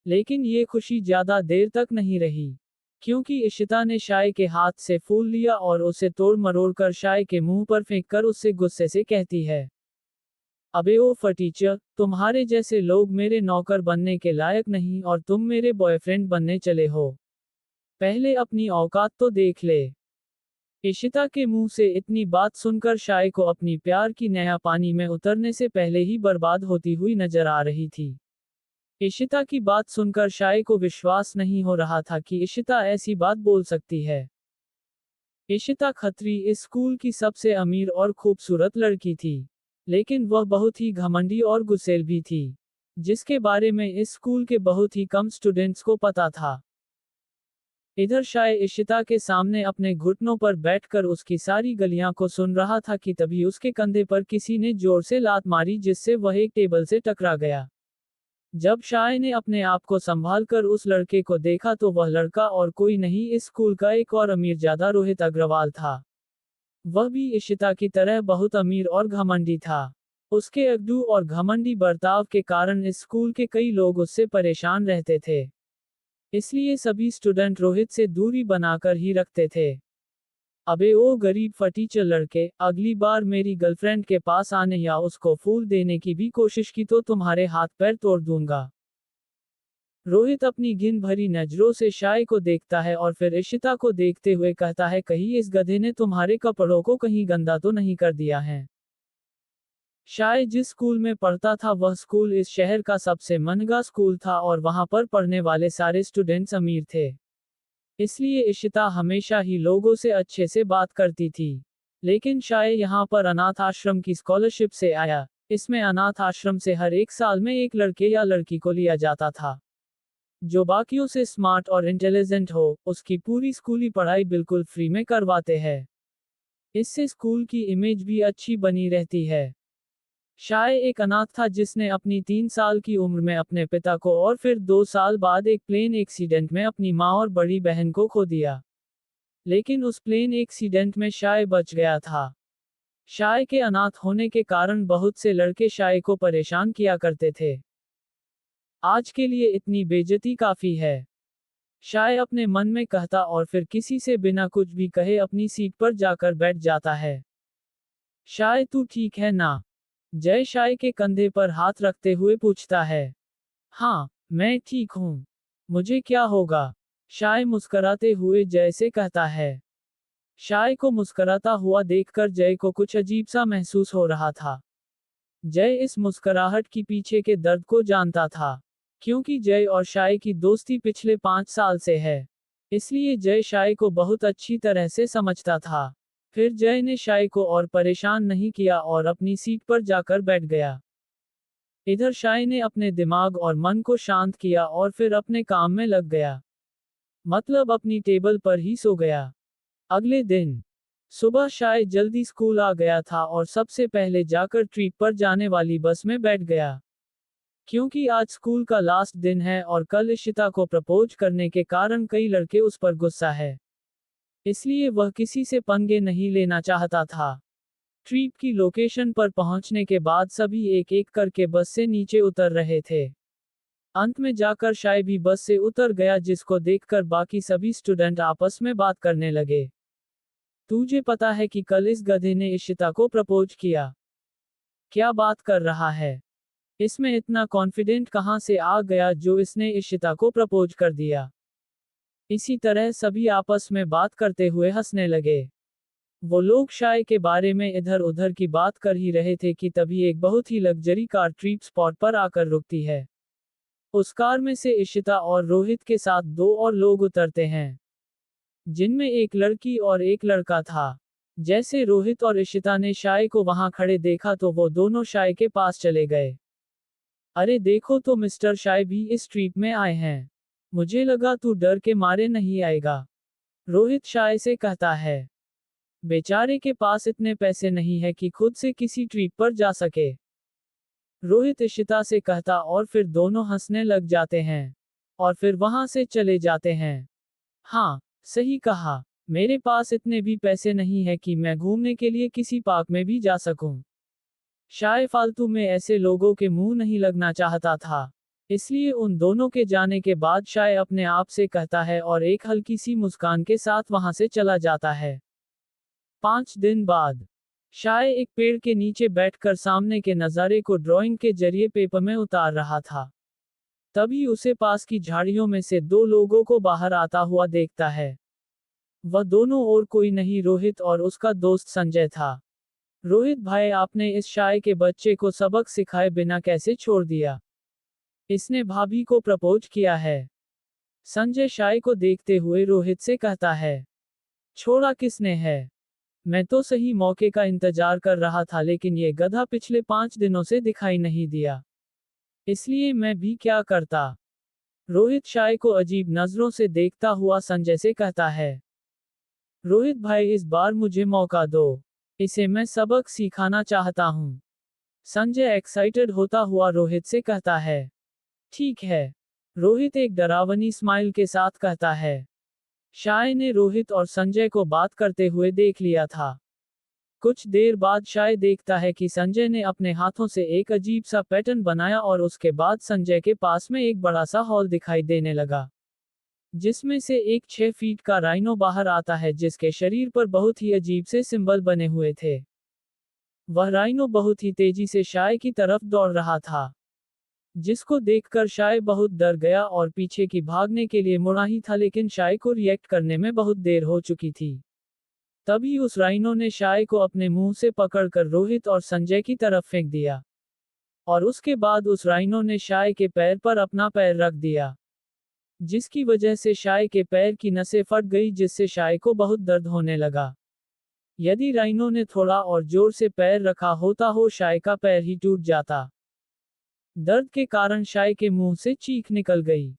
लेकिन ये खुशी ज्यादा देर तक नहीं रही, क्योंकि इशिता ने शाय के हाथ से फूल लिया और उसे तोड़ मरोड़ कर शाय के मुंह पर फेंककर उससे गुस्से से कहती है, अबे ओ फटीचर, तुम्हारे जैसे लोग मेरे नौकर बनने के लायक नहीं और तुम मेरे बॉयफ्रेंड बनने चले हो। पहले अपनी औकात तो देख ले। इशिता के मुंह से इतनी बात सुनकर शाय को अपनी प्यार की नया पानी में उतरने से पहले ही बर्बाद होती हुई नजर आ रही थी। इशिता की बात सुनकर शाय को विश्वास नहीं हो रहा था कि इशिता ऐसी बात बोल सकती है। इशिता खत्री इस स्कूल की सबसे अमीर और खूबसूरत लड़की थी, लेकिन वह बहुत ही घमंडी और गुस्सैल भी थी, जिसके बारे में इस स्कूल के बहुत ही कम स्टूडेंट्स को पता था। इधर शाय इशिता के सामने अपने घुटनों पर बैठकर उसकी सारी गलियां को सुन रहा था कि तभी उसके कंधे पर किसी ने जोर से लात मारी, जिससे वह एक टेबल से टकरा गया। जब शाय ने अपने आप को संभालकर उस लड़के को देखा तो वह लड़का और कोई नहीं, इस स्कूल का एक और अमीरजादा रोहित अग्रवाल था। वह भी इशिता की तरह बहुत अमीर और घमंडी था। उसके अगडू और घमंडी बर्ताव के कारण इस स्कूल के कई लोग उससे परेशान रहते थे, इसलिए सभी स्टूडेंट रोहित से दूरी बनाकर ही रखते थे। अबे ओ गरीब फटीचर लड़के, अगली बार मेरी गर्लफ्रेंड के पास आने या उसको फूल देने की भी कोशिश की तो तुम्हारे हाथ पैर तोड़ दूंगा। रोहित अपनी घिन भरी नजरों से शाय को देखता है और फिर इशिता को देखते हुए कहता है, कहीं इस गधे ने तुम्हारे कपड़ों को कहीं गंदा तो नहीं कर दिया है। शाय जिस स्कूल में पढ़ता था वह स्कूल इस शहर का सबसे महंगा स्कूल था और वहां पर पढ़ने वाले सारे स्टूडेंट्स अमीर थे। इसलिए इशिता हमेशा ही लोगों से अच्छे से बात करती थी। लेकिन शाय यहाँ पर अनाथ आश्रम की स्कॉलरशिप से आया। इसमें अनाथ आश्रम से हर एक साल में एक लड़के या लड़की को लिया जाता था जो बाकियों से स्मार्ट और इंटेलिजेंट हो, उसकी पूरी स्कूली पढ़ाई बिल्कुल फ्री में करवाते हैं। इससे स्कूल की इमेज भी अच्छी बनी रहती है। शाय एक अनाथ था जिसने अपनी 3 साल की उम्र में अपने पिता को और फिर 2 साल बाद एक प्लेन एक्सीडेंट में अपनी माँ और बड़ी बहन को खो दिया। लेकिन उस प्लेन एक्सीडेंट में शाय बच गया था। शाय के अनाथ होने के कारण बहुत से लड़के शाय को परेशान किया करते थे। आज के लिए इतनी बेइज्जती काफी है, शाय अपने मन में कहता और फिर किसी से बिना कुछ भी कहे अपनी सीट पर जाकर बैठ जाता है। शाय तू ठीक है ना? जय शाय के कंधे पर हाथ रखते हुए पूछता है। हाँ, मैं ठीक हूँ। मुझे क्या होगा? शाय मुस्कराते हुए जय से कहता है। शाय को मुस्कराता हुआ देखकर जय को कुछ अजीब सा महसूस हो रहा था। जय इस मुस्कुराहट की पीछे के दर्द को जानता था, क्योंकि जय और शाय की दोस्ती पिछले 5 साल से है। इसलिए जय शाय को बहुत अच्छी तरह से समझता था। फिर जय ने शाय को और परेशान नहीं किया और अपनी सीट पर जाकर बैठ गया। इधर शाय ने अपने दिमाग और मन को शांत किया और फिर अपने काम में लग गया। मतलब अपनी टेबल पर ही सो गया। अगले दिन सुबह शाय जल्दी स्कूल आ गया था और सबसे पहले जाकर ट्रिप पर जाने वाली बस में बैठ गया। क्योंकि आज स्कूल का लास्ट दिन है और कल इशिता को प्रपोज करने के कारण कई लड़के उस पर गुस्सा है, इसलिए वह किसी से पंगे नहीं लेना चाहता था। ट्रिप की लोकेशन पर पहुंचने के बाद सभी एक एक करके बस से नीचे उतर रहे थे। अंत में जाकर शाय भी बस से उतर गया, जिसको देखकर बाकी सभी स्टूडेंट आपस में बात करने लगे। तुझे पता है कि कल इस गधे ने इशिता को प्रपोज किया? क्या बात कर रहा है? इसमें इतना कॉन्फिडेंट कहां से आ गया जो इसने इशिता को प्रपोज कर दिया? इसी तरह सभी आपस में बात करते हुए हंसने लगे। वो लोग शाय के बारे में इधर उधर की बात कर ही रहे थे कि तभी एक बहुत ही लग्जरी कार ट्रिप स्पॉट पर आकर रुकती है। उस कार में से इशिता और रोहित के साथ 2 और लोग उतरते हैं, जिनमें एक लड़की और एक लड़का था। जैसे रोहित और इशिता ने शाय को वहां खड़े देखा तो वो दोनों शाय के पास चले गए। अरे देखो तो मिस्टर शाय भी इस ट्रिप में आए हैं। मुझे लगा तू डर के मारे नहीं आएगा, रोहित शाय से कहता है। बेचारे के पास इतने पैसे नहीं है कि खुद से किसी ट्रिप पर जा सके, रोहित इशिता से कहता और फिर दोनों हंसने लग जाते हैं और फिर वहां से चले जाते हैं। हाँ, सही कहा, मेरे पास इतने भी पैसे नहीं है कि मैं घूमने के लिए किसी पार्क में भी जा सकूं। शाय फालतू में ऐसे लोगों के मुंह नहीं लगना चाहता था, इसलिए उन दोनों के जाने के बाद शाय अपने आप से कहता है और एक हल्की सी मुस्कान के साथ वहां से चला जाता है। 5 दिन बाद शाय एक पेड़ के नीचे बैठकर सामने के नज़ारे को ड्राइंग के जरिए पेपर में उतार रहा था। तभी उसे पास की झाड़ियों में से 2 लोगों को बाहर आता हुआ देखता है। वह दोनों और कोई नहीं रोहित और उसका दोस्त संजय था। रोहित भाई, आपने इस शाय के बच्चे को सबक सिखाए बिना कैसे छोड़ दिया? इसने भाभी को प्रपोज किया है, संजय शाय को देखते हुए रोहित से कहता है। छोड़ा किसने है? मैं तो सही मौके का इंतजार कर रहा था, लेकिन ये गधा पिछले 5 दिनों से दिखाई नहीं दिया, इसलिए मैं भी क्या करता? रोहित शाय को अजीब नजरों से देखता हुआ संजय से कहता है। रोहित भाई, इस बार मुझे मौका दो, इसे मैं सबक सिखाना चाहता हूँ, संजय एक्साइटेड होता हुआ रोहित से कहता है। ठीक है, रोहित एक डरावनी स्माइल के साथ कहता है। शाय ने रोहित और संजय को बात करते हुए देख लिया था। कुछ देर बाद शाय देखता है कि संजय ने अपने हाथों से एक अजीब सा पैटर्न बनाया और उसके बाद संजय के पास में एक बड़ा सा हॉल दिखाई देने लगा, जिसमें से एक 6 फीट का राइनो बाहर आता है, जिसके शरीर पर बहुत ही अजीब से सिंबल बने हुए थे। वह राइनो बहुत ही तेजी से शाय की तरफ दौड़ रहा था, जिसको देखकर शाय बहुत डर गया और पीछे की भागने के लिए मुड़ा ही था, लेकिन शाय को रिएक्ट करने में बहुत देर हो चुकी थी। तभी उस राइनो ने शाय को अपने मुंह से पकड़कर रोहित और संजय की तरफ फेंक दिया, और उसके बाद उस राइनो ने शाय के पैर पर अपना पैर रख दिया, जिसकी वजह से शाय के पैर की नसें फट गई, जिससे शाय को बहुत दर्द होने लगा। यदि राइनो ने थोड़ा और जोर से पैर रखा होता हो शाय का पैर ही टूट जाता। दर्द के कारण शाय के मुंह से चीख निकल गई।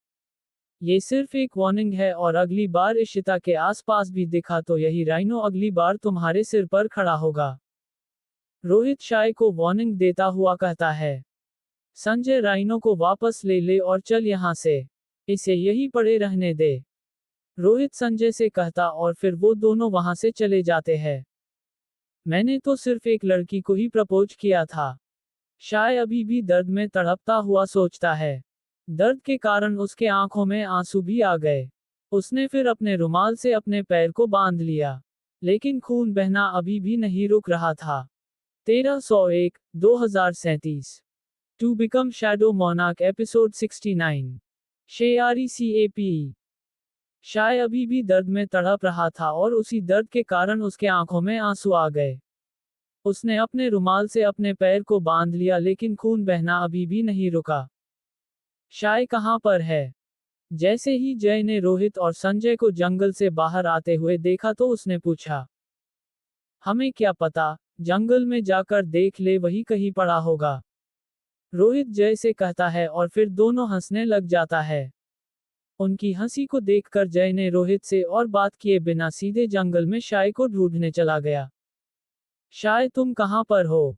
ये सिर्फ एक वार्निंग है और अगली बार इशिता के आसपास भी दिखा तो यही राइनो अगली बार तुम्हारे सिर पर खड़ा होगा। रोहित शाय को वार्निंग देता हुआ कहता है। संजय राइनो को वापस ले ले और चल यहाँ से। इसे यही पड़े रहने दे। रोहित संजय से कहता और फिर वो दोनों वहां से चले जाते हैं। मैंने तो सिर्फ एक लड़की को ही प्रपोज किया था। शाय अभी भी दर्द में तड़पता हुआ सोचता है। दर्द के कारण उसके आंखों में आंसू भी आ गए। उसने फिर अपने रुमाल से अपने पैर को बांध लिया, लेकिन खून बहना अभी भी नहीं रुक रहा था। 1301, 2037 to become shadow monarch episode 69 Shayari CAPE। Shay अभी भी दर्द में तड़प रहा था और उसी दर्द के कारण उसके आंखों में आंसू आ गए। उसने अपने रुमाल से अपने पैर को बांध लिया लेकिन खून बहना अभी भी नहीं रुका। शाय कहाँ पर है? जैसे ही जय ने रोहित और संजय को जंगल से बाहर आते हुए देखा तो उसने पूछा। हमें क्या पता, जंगल में जाकर देख ले, वही कहीं पड़ा होगा। रोहित जय से कहता है और फिर दोनों हंसने लग जाता है। उनकी हंसी को देखकर जय ने रोहित से और बात किए बिना सीधे जंगल में शाय को ढूंढने चला गया। शाय तुम कहाँ पर हो?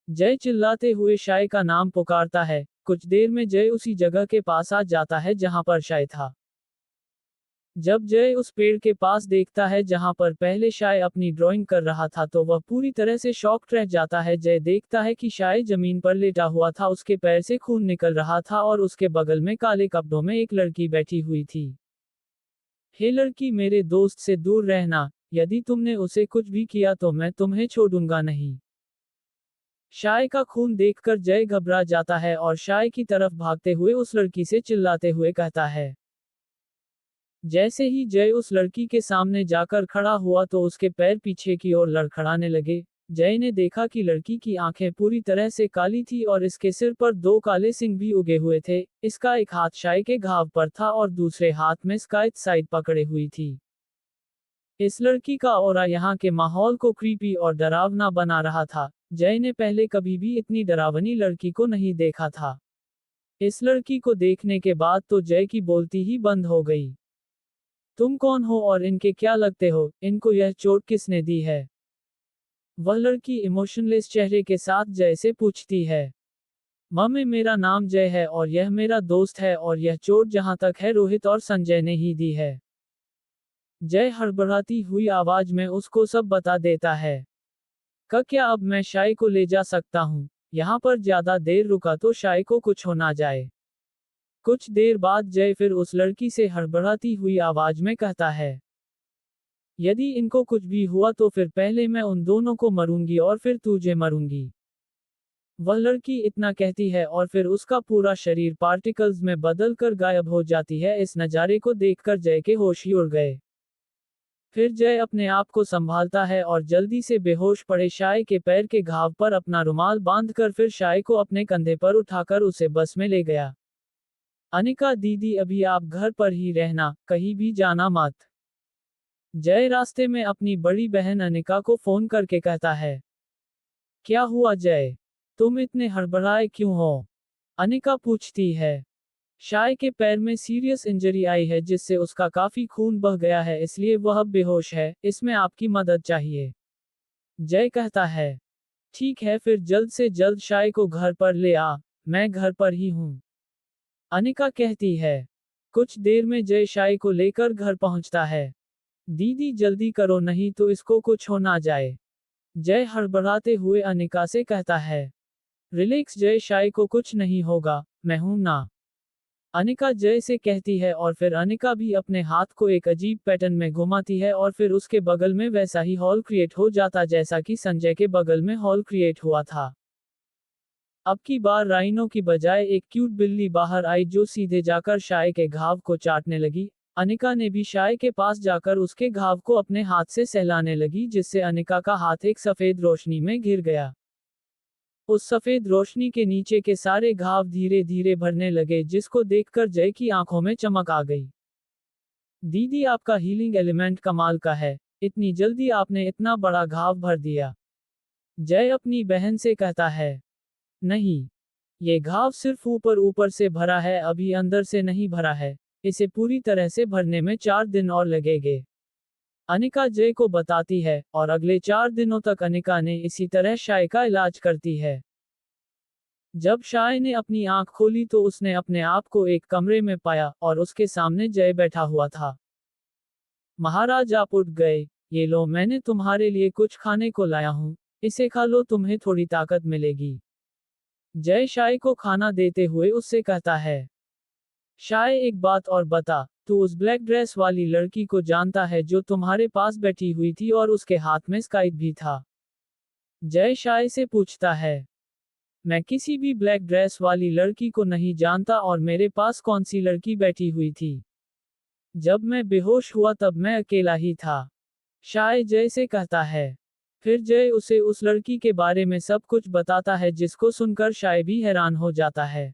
जय चिल्लाते हुए शाय का नाम पुकारता है। कुछ देर में जय उसी जगह के पास आ जाता है जहां पर शाय था। जब जय उस पेड़ के पास देखता है जहां पर पहले शाय अपनी ड्राइंग कर रहा था तो वह पूरी तरह से शॉक्ड रह जाता है। जय देखता है कि शाय जमीन पर लेटा हुआ था, उसके पैर से खून निकल रहा था और उसके बगल में काले कपड़ों में एक लड़की बैठी हुई थी। हे लड़की, मेरे दोस्त से दूर रहना, यदि तुमने उसे कुछ भी किया तो मैं तुम्हें छोड़ूंगा नहीं। शाय का खून देखकर जय घबरा जाता है और शाय की तरफ भागते हुए उस लड़की से चिल्लाते हुए कहता है। जैसे ही जय उस लड़की के सामने जाकर खड़ा हुआ तो उसके पैर पीछे की ओर लड़खड़ाने लगे। जय ने देखा कि लड़की की आंखें पूरी तरह से काली थी और इसके सिर पर 2 काले सिंग भी उगे हुए थे। इसका एक हाथ शाय के घाव पर था और दूसरे हाथ में स्काइट साइड पकड़े हुई थी। इस लड़की का ऑरा यहाँ के माहौल को क्रीपी और डरावना बना रहा था। जय ने पहले कभी भी इतनी डरावनी लड़की को नहीं देखा था। इस लड़की को देखने के बाद तो जय की बोलती ही बंद हो गई। तुम कौन हो और इनके क्या लगते हो? इनको यह चोट किसने दी है? वह लड़की इमोशनलेस चेहरे के साथ जय से पूछती है। मम्मी, मेरा नाम जय है और यह मेरा दोस्त है और यह चोट जहां तक है रोहित और संजय ने ही दी है। जय हड़बड़ाती हुई आवाज में उसको सब बता देता है। क्या अब मैं शाय को ले जा सकता हूँ? यहाँ पर ज्यादा देर रुका तो शाय को कुछ हो ना जाए। कुछ देर बाद जय फिर उस लड़की से हड़बड़ाती हुई आवाज में कहता है। यदि इनको कुछ भी हुआ तो फिर पहले मैं उन दोनों को मरूंगी और फिर तुझे मरूंगी। वह लड़की इतना कहती है और फिर उसका पूरा शरीर पार्टिकल्स में बदल कर गायब हो जाती है। इस नज़ारे को देखकर जय के होश ही उड़ गए। फिर जय अपने आप को संभालता है और जल्दी से बेहोश पड़े शाय के पैर के घाव पर अपना रुमाल बांधकर फिर शाय को अपने कंधे पर उठाकर उसे बस में ले गया। अनिका दीदी, अभी आप घर पर ही रहना, कहीं भी जाना मत। जय रास्ते में अपनी बड़ी बहन अनिका को फोन करके कहता है। क्या हुआ जय, तुम इतने हड़बड़ाए क्यों हो? अनिका पूछती है। शाय के पैर में सीरियस इंजरी आई है जिससे उसका काफी खून बह गया है, इसलिए वह अब बेहोश है। इसमें आपकी मदद चाहिए। जय कहता है। ठीक है, फिर जल्द से जल्द शाय को घर पर ले आ, मैं घर पर ही हूँ। अनिका कहती है। कुछ देर में जय शाय को लेकर घर पहुंचता है। दीदी जल्दी करो, नहीं तो इसको कुछ हो ना जाए। जय हड़बड़ाते हुए अनिका से कहता है। रिलैक्स जय, शाय को कुछ नहीं होगा, मैं हूं ना। अनिका जय से कहती है और फिर अनिका भी अपने हाथ को एक अजीब पैटर्न में घुमाती है और फिर उसके बगल में वैसा ही हॉल क्रिएट हो जाता जैसा कि संजय के बगल में हॉल क्रिएट हुआ था। अब की बार राइनो की बजाय एक क्यूट बिल्ली बाहर आई जो सीधे जाकर शाय के घाव को चाटने लगी। अनिका ने भी शाय के पास जाकर उसके घाव को अपने हाथ से सहलाने लगी जिससे अनिका का हाथ एक सफेद रोशनी में घिर गया। उस सफेद रोशनी के नीचे के सारे घाव धीरे धीरे भरने लगे जिसको देखकर जय की आंखों में चमक आ गई। दीदी, आपका हीलिंग एलिमेंट कमाल का है, इतनी जल्दी आपने इतना बड़ा घाव भर दिया। जय अपनी बहन से कहता है, नहीं, ये घाव सिर्फ ऊपर ऊपर से भरा है, अभी अंदर से नहीं भरा है। इसे पूरी तरह से भरने में 4 दिन और लगेंगे। अनिका जय को बताती है और अगले 4 दिनों तक अनिका ने इसी तरह शाय का इलाज करती है। जब शाय ने अपनी आंख खोली तो उसने अपने आप को एक कमरे में पाया और उसके सामने जय बैठा हुआ था। महाराज आप उठ गए, ये लो मैंने तुम्हारे लिए कुछ खाने को लाया हूँ, इसे खा लो तुम्हें थोड़ी ताकत मिलेगी। जय शाय को खाना देते हुए उससे कहता है, शाय एक बात और बता, तू उस ब्लैक ड्रेस वाली लड़की को जानता है जो तुम्हारे पास बैठी हुई थी और उसके हाथ में स्काइप भी था। जय शाय से पूछता है, मैं किसी भी ब्लैक ड्रेस वाली लड़की को नहीं जानता और मेरे पास कौन सी लड़की बैठी हुई थी। जब मैं बेहोश हुआ तब मैं अकेला ही था। शाय जय से कहता है। फिर जय उसे उस लड़की के बारे में सब कुछ बताता है जिसको सुनकर शाय भी हैरान हो जाता है।